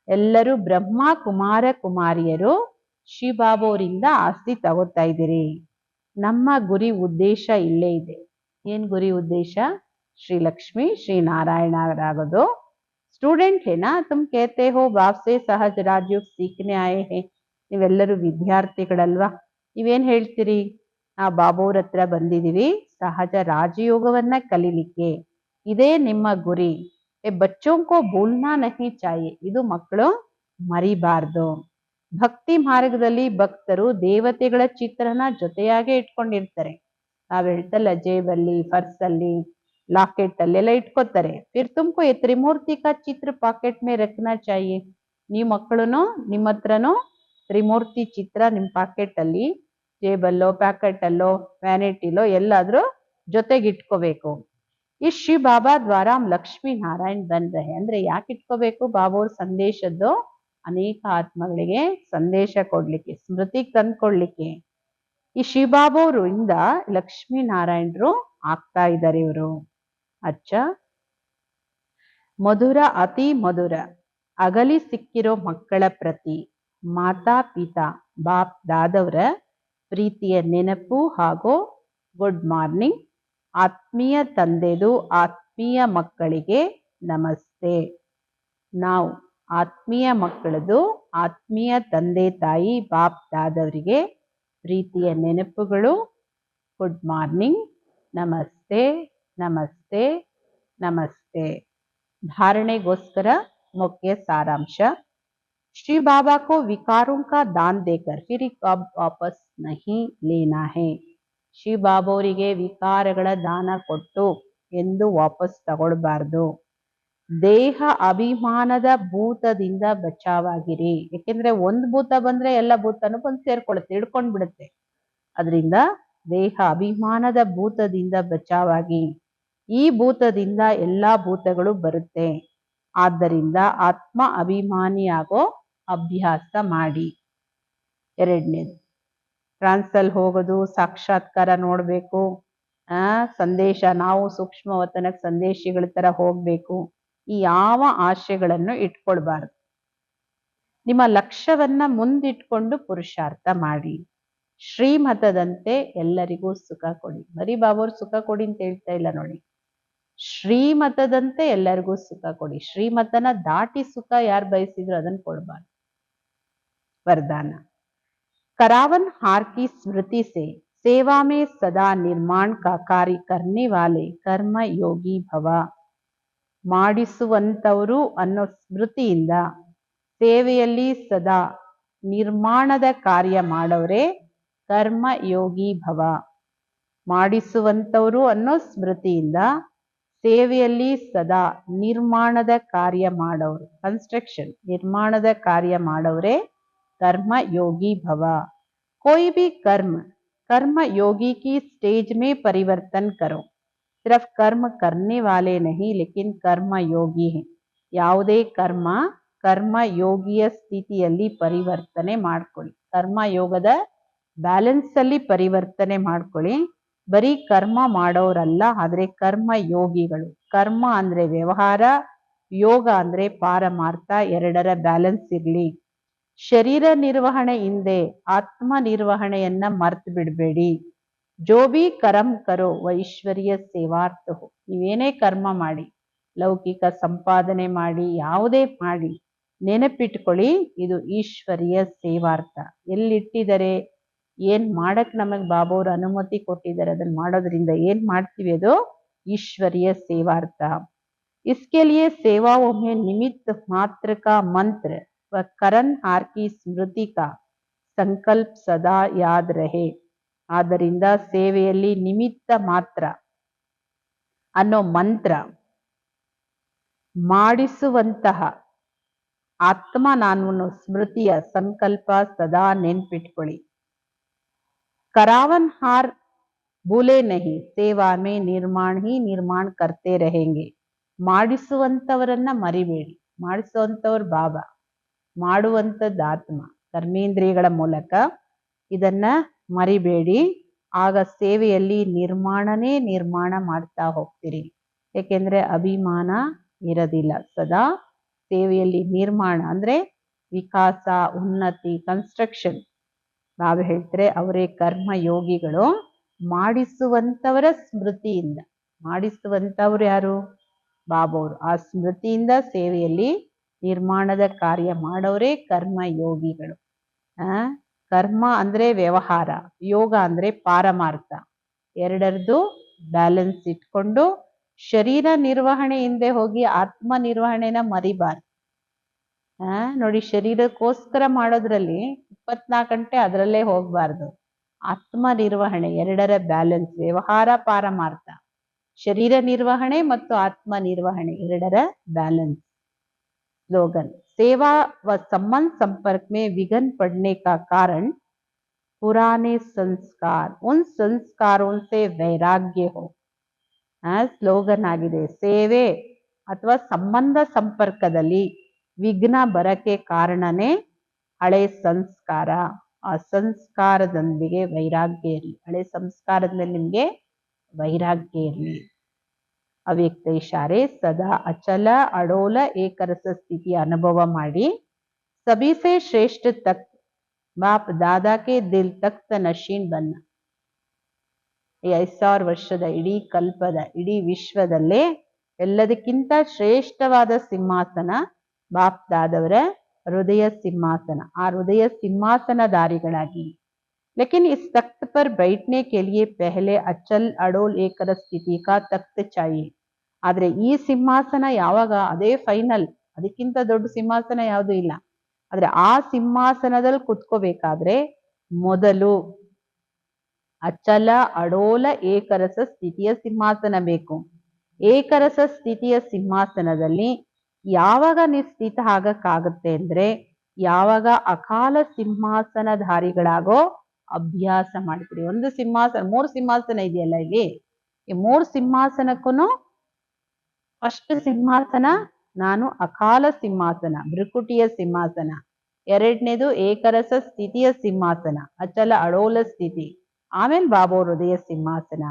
ಎಲ್ಲರೂ ಬ್ರಹ್ಮ ಕುಮಾರ ಕುಮಾರಿಯರು ಶಿವ ಬಾಬಾವರಿಂದ ಆಸ್ತಿ ತಗೋತಾ ಇದ್ದೀರಿ. ನಮ್ಮ ಗುರಿ ಉದ್ದೇಶ ಇಲ್ಲೇ ಇದೆ. ಏನ್ ಗುರಿ ಉದ್ದೇಶ? ಶ್ರೀ ಲಕ್ಷ್ಮಿ ಶ್ರೀ ನಾರಾಯಣರಾಗೋದು. ಸ್ಟೂಡೆಂಟ್ ಹೇನಾ, ತುಮ್ ಕೇತೆ ಹೋ ಬಾಪ್ ಸೆ ಸಹಜ ರಾಜಯೋಗ ಸೀಖನೆ ಆಯೆ ಹೇ. ನೀವೆಲ್ಲರೂ ವಿದ್ಯಾರ್ಥಿಗಳಲ್ವಾ, ನೀವೇನ್ ಹೇಳ್ತೀರಿ? ನಾ ಬಾಬಾವ್ರ ಹತ್ರ ಬಂದಿದೀವಿ ಸಹಜ ರಾಜಯೋಗವನ್ನ ಕಲೀಲಿಕ್ಕೆ, ಇದೇ ನಿಮ್ಮ ಗುರಿ. ಬಚ್ಚೋಂಕೋ ಭೂಲ್ನಾ ನಹಿ ಚಾಹಿಯೆ, ಇದು ಮಕ್ಕಳು ಮರಿಬಾರ್ದು. ಭಕ್ತಿ ಮಾರ್ಗದಲ್ಲಿ ಭಕ್ತರು ದೇವತೆಗಳ ಚಿತ್ರನ ಜೊತೆಯಾಗೆ ಇಟ್ಕೊಂಡಿರ್ತಾರೆ. ನಾವ್ ಹೇಳ್ತಲ್ಲ, ಜೇಬಲ್ಲಿ, ಪರ್ಸಲ್ಲಿ, ಲಾಕೆಟ್ ಅಲ್ಲೆಲ್ಲ ಇಟ್ಕೋತಾರೆ. ಫಿರ್ ತುಮ್ಕೋ ये त्रिमूर्ति का चित्र पॉकेट में रखना चाहिए. ನೀವು ಮಕ್ಕಳುನು ನಿಮ್ಮ ಹತ್ರನೂ ತ್ರಿಮೂರ್ತಿ ಚಿತ್ರ ನಿಮ್ ಪಾಕೆಟ್ ಅಲ್ಲಿ, ಜೇಬಲ್ಲೋ ಪ್ಯಾಕೆಟ್ ಅಲ್ಲೋ ವ್ಯಾನಿಟಿಲೋ ಎಲ್ಲಾದ್ರೂ ಜೊತೆಗೆ ಇಟ್ಕೋಬೇಕು. ಈ ಶಿವ ಬಾಬಾ ದ್ವಾರ ಲಕ್ಷ್ಮೀ ನಾರಾಯಣ್ ಬನ್ ರಹೆ. ಅಂದ್ರೆ ಯಾಕೆ ಇಟ್ಕೋಬೇಕು? ಬಾಬಾವ್ರ ಸಂದೇಶದ್ದು ಅನೇಕ ಆತ್ಮಗಳಿಗೆ ಸಂದೇಶ ಕೊಡ್ಲಿಕ್ಕೆ, ಸ್ಮೃತಿ ತಂದ್ಕೊಡ್ಲಿಕ್ಕೆ. ಈ ಶಿವಬಾಬಾವ್ರು ಇಂದ ಲಕ್ಷ್ಮೀ ನಾರಾಯಣರು ಆಗ್ತಾ ಇದ್ದಾರೆ ಇವರು. ಅಚ್ಚ ಮಧುರ, ಅತಿ ಮಧುರ. ಅಗಲಿ ಸಿಕ್ಕಿರೋ ಮಕ್ಕಳ ಪ್ರತಿ ಮಾತಾ ಪಿತಾ ಬಾಪ್ ದಾದವರ ಪ್ರೀತಿಯ ನೆನಪು ಹಾಗೂ ಗುಡ್ ಮಾರ್ನಿಂಗ್. ಆತ್ಮೀಯ ತಂದೆದು ಆತ್ಮೀಯ ಮಕ್ಕಳಿಗೆ ನಮಸ್ತೆ. ನಾವು ಆತ್ಮೀಯ ಮಕ್ಕಳದು ಆತ್ಮೀಯ ತಂದೆ ತಾಯಿ ಬಾಪ್ ದಾದವರಿಗೆ ಪ್ರೀತಿಯ ನೆನಪುಗಳು. ಗುಡ್ ಮಾರ್ನಿಂಗ್, ನಮಸ್ತೆ ನಮಸ್ತೆ ನಮस्ते. धारणेಗೋस्कर मुख्य सारांश. श्री बाबा को विकारों का दान देकर फिर कब वापस नहीं लेना है. ಶ್ರೀ ಬಾಬಾವರಿಗೆ ವಿಕಾರಗಳ ದಾನ ಕೊಟ್ಟು ಎಂದು ವಾಪಸ್ ತಗೊಳ್ಬಾರ್ದು. ದೇಹ ಅಭಿಮಾನದ ಭೂತದಿಂದ ಬಚಾವಾಗಿರಿ. ಯಾಕೆಂದ್ರೆ ಒಂದು ಭೂತ ಬಂದ್ರೆ ಎಲ್ಲ ಭೂತನೂ ಬಂದು ಸೇರ್ಕೊಳ್ಳುತ್ತೆ, ಹಿಡ್ಕೊಂಡ್ ಬಿಡುತ್ತೆ. ಅದರಿಂದ ದೇಹ ಅಭಿಮಾನದ ಭೂತದಿಂದ ಬಚಾವಾಗಿ. ಈ ಭೂತದಿಂದ ಎಲ್ಲಾ ಭೂತಗಳು ಬರುತ್ತೆ. ಆದ್ದರಿಂದ ಆತ್ಮ ಅಭಿಮಾನಿಯಾಗೋ ಅಭ್ಯಾಸ ಮಾಡಿ. ಎರಡನೇದು, ಟ್ರಾನ್ಸಲ್ ಹೋಗೋದು, ಸಾಕ್ಷಾತ್ಕಾರ ನೋಡ್ಬೇಕು, ಸಂದೇಶ, ನಾವು ಸೂಕ್ಷ್ಮವತನಕ್ಕೆ ಸಂದೇಶಗಳ ತರ ಹೋಗ್ಬೇಕು. ಈ ಯಾವ ಆಶೆಗಳನ್ನು ಇಟ್ಕೊಳ್ಬಾರ್ದು. ನಿಮ್ಮ ಲಕ್ಷ್ಯವನ್ನ ಮುಂದಿಟ್ಕೊಂಡು ಪುರುಷಾರ್ಥ ಮಾಡಿ. ಶ್ರೀಮತದಂತೆ ಎಲ್ಲರಿಗೂ ಸುಖ ಕೊಡಿ. ಬರೀ ಬಾಬಾವ್ರು ಸುಖ ಕೊಡಿ ಅಂತ ಹೇಳ್ತಾ ಇಲ್ಲ ನೋಡಿ. ಶ್ರೀಮತದಂತೆ ಎಲ್ಲರಿಗೂ ಸುಖ ಕೊಡಿ. ಶ್ರೀಮತನ ದಾಟಿ ಸುಖ ಯಾರು ಬಯಸಿದ್ರು ಅದನ್ನು ಕೊಡಬಾರ್ದು. वरदान. करावन हार की स्मृति से सेवा में सदा निर्माण का कार्य करने वाले कर्म योगी भव. ಮಾಡಿಸುವಂತವರು ಅನ್ನೋ ಸ್ಮೃತಿಯಿಂದ ಸೇವೆಯಲ್ಲಿ ಸದಾ ನಿರ್ಮಾಣದ ಕಾರ್ಯ ಮಾಡೋರೆ ಕರ್ಮ ಯೋಗಿ ಭವ. ಮಾಡಿಸುವಂತವರು ಅನ್ನೋ ಸ್ಮೃತಿಯಿಂದ ಸೇವೆಯಲ್ಲಿ ಸದಾ ನಿರ್ಮಾಣದ ಕಾರ್ಯ ಮಾಡೋರು, ಕನ್ಸ್ಟ್ರಕ್ಷನ್ ನಿರ್ಮಾಣದ ಕಾರ್ಯ ಮಾಡೋರೆ कर्म योगी भव. कोई भी कर्म योगी की स्टेज में परिवर्तन करो. सिर्फ कर्म करने वाले नहीं लेकिन कर्म योगी है. ಯಾವುದೇ ಕರ್ಮ ಯೋಗಿಯ ಸ್ಥಿತಿಯಲ್ಲಿ ಪರಿವರ್ತನೆ ಮಾಡ್ಕೊಳ್ಳಿ. ಕರ್ಮ ಯೋಗದ ಬ್ಯಾಲೆನ್ಸ್ ಅಲ್ಲಿ ಪರಿವರ್ತನೆ ಮಾಡ್ಕೊಳ್ಳಿ. ಬರೀ ಕರ್ಮ ಮಾಡೋರಲ್ಲ, ಆದ್ರೆ ಕರ್ಮ ಯೋಗಿಗಳು. ಕರ್ಮ ಅಂದ್ರೆ ವ್ಯವಹಾರ, ಯೋಗ ಅಂದ್ರೆ ಪಾರಮಾರ್ಥ, ಎರಡರ ಬ್ಯಾಲೆನ್ಸ್ ಇರ್ಲಿ. ಶರೀರ ನಿರ್ವಹಣೆ ಹಿಂದೆ ಆತ್ಮ ನಿರ್ವಹಣೆಯನ್ನ ಮರ್ತು ಬಿಡಬೇಡಿ. ಜೋ ಬಿ ಕರ್ಮ ಕರೋ ವೈಶ್ವರ್ಯ ಸೇವಾರ್ಥ ಹೋ. ನೀವೇನೇ ಕರ್ಮ ಮಾಡಿ, ಲೌಕಿಕ ಸಂಪಾದನೆ ಮಾಡಿ, ಯಾವುದೇ ಮಾಡಿ, ನೆನಪಿಟ್ಕೊಳ್ಳಿ ಇದು ಈಶ್ವರಿಯ ಸೇವಾರ್ಥ. ಎಲ್ಲಿಟ್ಟಿದ್ದಾರೆ, ಏನ್ ಮಾಡಕ್ ನಮಗ್ ಬಾಬಾವ್ರ ಅನುಮತಿ ಕೊಟ್ಟಿದ್ದಾರೆ, ಅದನ್ನ ಮಾಡೋದ್ರಿಂದ ಏನ್ ಮಾಡ್ತೀವಿ ಅದು ಈಶ್ವರಿಯ ಸೇವಾರ್ಥ. इसके लिए सेवाओं में निमित्त मात्र का मंत्र व करण हार की स्मृति का संकल्प सदा याद रहे. ಆದ್ದರಿಂದ ಸೇವೆಯಲ್ಲಿ ನಿಮಿತ್ತ ಮಾತ್ರ ಅನ್ನೋ ಮಂತ್ರ, ಮಾಡಿಸುವಂತಹ ಆತ್ಮ ನಾನು ಸ್ಮೃತಿಯ ಸಂಕಲ್ಪ ಸದಾ ನೆನ್ಪಿಟ್ಕೊಳ್ಳಿ. करावन हार भूले नहीं, सेवा में निर्माण ही निर्माण करते रहेंगे. ಮಾಡಿಸುವಂತವರನ್ನ ಮರಿಬೇಡಿ. ಮಾಡಿಸುವಂತವ್ರು ಬಾಬಾ, ಮಾಡುವಂಥದ್ದು ಆತ್ಮ ಕರ್ಮೇಂದ್ರಿಯಗಳ ಮೂಲಕ. ಇದನ್ನ ಮರಿಬೇಡಿ. ಆಗ ಸೇವೆಯಲ್ಲಿ ನಿರ್ಮಾಣ ಮಾಡ್ತಾ ಹೋಗ್ತೀರಿ. ಯಾಕೆಂದ್ರೆ ಅಭಿಮಾನ ಇರೋದಿಲ್ಲ. ಸದಾ ಸೇವೆಯಲ್ಲಿ ನಿರ್ಮಾಣ ಅಂದ್ರೆ ವಿಕಾಸ, ಉನ್ನತಿ, ಕನ್ಸ್ಟ್ರಕ್ಷನ್. ಬಾಬಾ ಹೇಳ್ತಾರೆ ಅವರೇ ಕರ್ಮ ಯೋಗಿಗಳು. ಮಾಡಿಸುವಂತವರ ಸ್ಮೃತಿಯಿಂದ, ಮಾಡಿಸುವಂತವ್ರು ಯಾರು, ಬಾಬಾವ್ರು. ಆ ಸ್ಮೃತಿಯಿಂದ ಸೇವೆಯಲ್ಲಿ ನಿರ್ಮಾಣದ ಕಾರ್ಯ ಮಾಡೋರೇ ಕರ್ಮ ಯೋಗಿಗಳು. ಕರ್ಮ ಅಂದ್ರೆ ವ್ಯವಹಾರ, ಯೋಗ ಅಂದ್ರೆ ಪಾರಮಾರ್ಥ. ಎರಡರದು ಬ್ಯಾಲೆನ್ಸ್ ಇಟ್ಕೊಂಡು ಶರೀರ ನಿರ್ವಹಣೆ ಹಿಂದೆ ಹೋಗಿ ಆತ್ಮ ನಿರ್ವಹಣೆನ ಮರಿಬಾರ್ದು. ನೋಡಿ, ಶರೀರಕ್ಕೋಸ್ಕರ ಮಾಡೋದ್ರಲ್ಲಿ 24 ಗಂಟೆ ಅದರಲ್ಲೇ ಹೋಗ್ಬಾರ್ದು. ಆತ್ಮ ನಿರ್ವಹಣೆ, ಎರಡರ ಬ್ಯಾಲೆನ್ಸ್, ವ್ಯವಹಾರ ಪಾರಮಾರ್ಥ, ಶರೀರ ನಿರ್ವಹಣೆ ಮತ್ತು ಆತ್ಮ ನಿರ್ವಹಣೆ, ಎರಡರ ಬ್ಯಾಲೆನ್ಸ್. स्लोगन. सेवा व संबंध संपर्क में विघन पड़ने का कारण पुराने संस्कार, उन संस्कारों से वैराग्य हो. ಸ್ಲೋಗನ್ ಆಗಿದೆ. ಸೇವೆ ಅಥವಾ ಸಂಬಂಧ ಸಂಪರ್ಕದಲ್ಲಿ ವಿಘ್ನ ಬರಕ್ಕೆ ಕಾರಣನೇ ಹಳೆ ಸಂಸ್ಕಾರ. ಆ ಸಂಸ್ಕಾರದೊಂದಿಗೆ ವೈರಾಗ್ಯ ಇರಲಿ. ಹಳೆ ಸಂಸ್ಕಾರದ ಮೇಲೆ ನಿಮ್ಗೆ ವೈರಾಗ್ಯ ಇರಲಿ. ಅವ್ಯಕ್ತ ಇಶಾರೆ ಸದಾ ಅಚಲ ಅಡೋಲ ಏಕರಸ ಸ್ಥಿತಿಯ ಅನುಭವ ಮಾಡಿ ಸಭಿ ಸೆ ಶ್ರೇಷ್ಠ ತಕ್ ಬಾಪ್ ದಾದಾ ಕೆ ದಿಲ್ ತಖ್ತ ನಶೀನ್ ಬನ್ನ. ಈ 5000 ವರ್ಷದ ಇಡೀ ಕಲ್ಪದ ಇಡೀ ವಿಶ್ವದಲ್ಲೇ ಎಲ್ಲದಕ್ಕಿಂತ ಶ್ರೇಷ್ಠವಾದ ಸಿಂಹಾಸನ ಬಾಪ್ ದಾದವರ ಹೃದಯ ಸಿಂಹಾಸನ. ಆ ಹೃದಯ ಸಿಂಹಾಸನಧಾರಿಗಳಾಗಿ. लेकिन इस तख्त पर बैठने के लिए पहले अचल अडोल ಏಕರ ಸ್ಥಿತಿ ಕಾ ತಖ್ತ ಚಾಹಿಯೆ. ಆದ್ರೆ ಈ ಸಿಂಹಾಸನ ಯಾವಾಗ ಅದೇ ಫೈನಲ್, ಅದಕ್ಕಿಂತ ದೊಡ್ಡ ಸಿಂಹಾಸನ ಯಾವುದು ಇಲ್ಲ. ಆದ್ರೆ ಆ ಸಿಂಹಾಸನದಲ್ಲಿ ಕುತ್ಕೋಬೇಕಾದ್ರೆ ಮೊದಲು ಅಚಲ ಅಡೋಲ ಏಕರಸ ಸ್ಥಿತಿಯ ಸಿಂಹಾಸನ ಬೇಕು. ಏಕರಸ ಸ್ಥಿತಿಯ ಸಿಂಹಾಸನದಲ್ಲಿ ಯಾವಾಗ ನಿಶ್ಚಿತ ಆಗಕ್ಕಾಗತ್ತೆ ಅಂದ್ರೆ ಯಾವಾಗ ಅಕಾಲ ಸಿಂಹಾಸನಧಾರಿಗಳಾಗೋ ಅಭ್ಯಾಸ ಮಾಡ್ತೀರಿ. ಒಂದು ಸಿಂಹಾಸನ, 3 ಸಿಂಹಾಸನ ಇದೆಯಲ್ಲ ಇಲ್ಲಿ, ಈ 3 ಸಿಂಹಾಸನಕ್ಕೂ ಫಸ್ಟ್ ಸಿಂಹಾಸನ ನಾನು ಅಕಾಲ ಸಿಂಹಾಸನ, ಭೃಕುಟಿಯ ಸಿಂಹಾಸನ. ಎರಡನೇದು ಏಕರಸ ಸ್ಥಿತಿಯ ಸಿಂಹಾಸನ, ಅಚಲ ಅಡೋಲ ಸ್ಥಿತಿ. ಆಮೇಲೆ ಬಾಬೋ ಹೃದಯ ಸಿಂಹಾಸನ.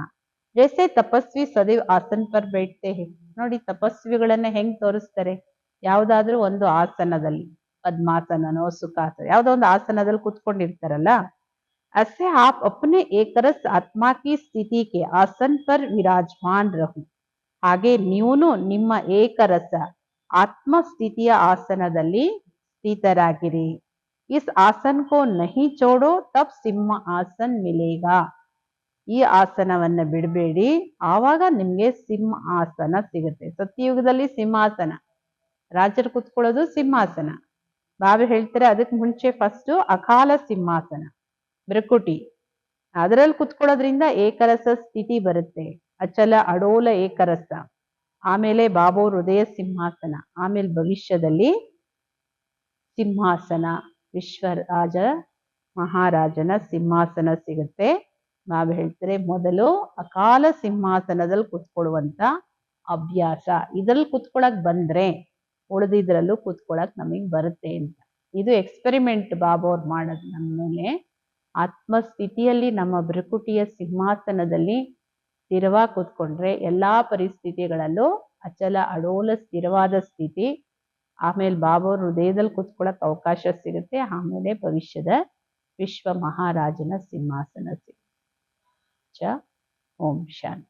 ಜೈಸೆ ತಪಸ್ವಿ ಸದೈವ್ ಆಸನ್ ಪರ್ ಬೈಠ್ತೆ ಹೈ. ನೋಡಿ ತಪಸ್ವಿಗಳನ್ನ ಹೆಂಗ್ ತೋರಿಸ್ತಾರೆ, ಯಾವ್ದಾದ್ರೂ ಒಂದು ಆಸನದಲ್ಲಿ, ಪದ್ಮಾಸನನೋ ಸುಖಾಸನ, ಯಾವ್ದೋ ಒಂದು ಆಸನದಲ್ಲಿ ಕುತ್ಕೊಂಡಿರ್ತಾರಲ್ಲ, ऐसे आप अपने एकरस आत्मा की स्थिति के आसन पर विराजमान रहो. ಹಾಗೆ ನೀವುನು ನಿಮ್ಮ ಏಕರಸ ಆತ್ಮ ಸ್ಥಿತಿಯ ಆಸನದಲ್ಲಿ ಸ್ಥಿತರಾಗಿರಿ. ಇಸ್ ಆಸನ್ ಕೋ ನಹಿ ಚೋಡೋ ತಬ್ ಸಿಂಹ ಆಸನ್ ಮಿಲೇಗಾ. ಈ ಆಸನವನ್ನ ಬಿಡಬೇಡಿ, ಆವಾಗ ನಿಮ್ಗೆ ಸಿಂಹ ಆಸನ ಸಿಗುತ್ತೆ. ಸತ್ಯಯುಗದಲ್ಲಿ ಸಿಂಹಾಸನ, ರಾಜರು ಕುತ್ಕೊಳ್ಳೋದು ಸಿಂಹಾಸನ. ಬಾಬಾ ಹೇಳ್ತಾರೆ ಅದಕ್ಕೆ ಮುಂಚೆ ಫಸ್ಟ್ ಅಕಾಲ ಸಿಂಹಾಸನ, ಭೃಕುಟಿ, ಅದರಲ್ಲಿ ಕುತ್ಕೊಳ್ಳೋದ್ರಿಂದ ಏಕರಸ ಸ್ಥಿತಿ ಬರುತ್ತೆ. ಅಚಲ ಅಡೋಲ ಏಕರಸ, ಆಮೇಲೆ ಬಾಬೋ ಹೃದಯ ಸಿಂಹಾಸನ, ಆಮೇಲೆ ಭವಿಷ್ಯದಲ್ಲಿ ಸಿಂಹಾಸನ, ವಿಶ್ವರಾಜ ಮಹಾರಾಜನ ಸಿಂಹಾಸನ ಸಿಗುತ್ತೆ. ಬಾಬಾ ಹೇಳ್ತಾರೆ ಮೊದಲು ಅಕಾಲ ಸಿಂಹಾಸನದಲ್ಲಿ ಕುತ್ಕೊಳ್ಳುವಂತ ಅಭ್ಯಾಸ, ಇದ್ರಲ್ಲಿ ಕುತ್ಕೊಳಕ್ ಬಂದ್ರೆ ಉಳಿದಿದ್ರಲ್ಲೂ ಕುತ್ಕೊಳಕ್ ನಮಗ್ ಬರುತ್ತೆ ಅಂತ. ಇದು ಎಕ್ಸ್ಪೆರಿಮೆಂಟ್ ಬಾಬಾ ಅವ್ರು ಮಾಡೋದು ನಮ್ಮ ಮೇಲೆ. ಆತ್ಮಸ್ಥಿತಿಯಲ್ಲಿ ನಮ್ಮ ಭೃಕುಟಿಯ ಸಿಂಹಾಸನದಲ್ಲಿ ಸ್ಥಿರವಾಗಿ ಕೂತ್ಕೊಂಡ್ರೆ ಎಲ್ಲಾ ಪರಿಸ್ಥಿತಿಗಳಲ್ಲೂ ಅಚಲ ಅಡೋಲ ಸ್ಥಿರವಾದ ಸ್ಥಿತಿ. ಆಮೇಲೆ ಬಾಬಾ ಹೃದಯದಲ್ಲಿ ಕೂತ್ಕೊಳ್ಳಕ್ ಅವಕಾಶ ಸಿಗುತ್ತೆ. ಆಮೇಲೆ ಭವಿಷ್ಯದ ವಿಶ್ವ ಮಹಾರಾಜನ ಸಿಂಹಾಸನ ಸಿಗುತ್ತೆ. ಓಂ ಶಾಂತಿ.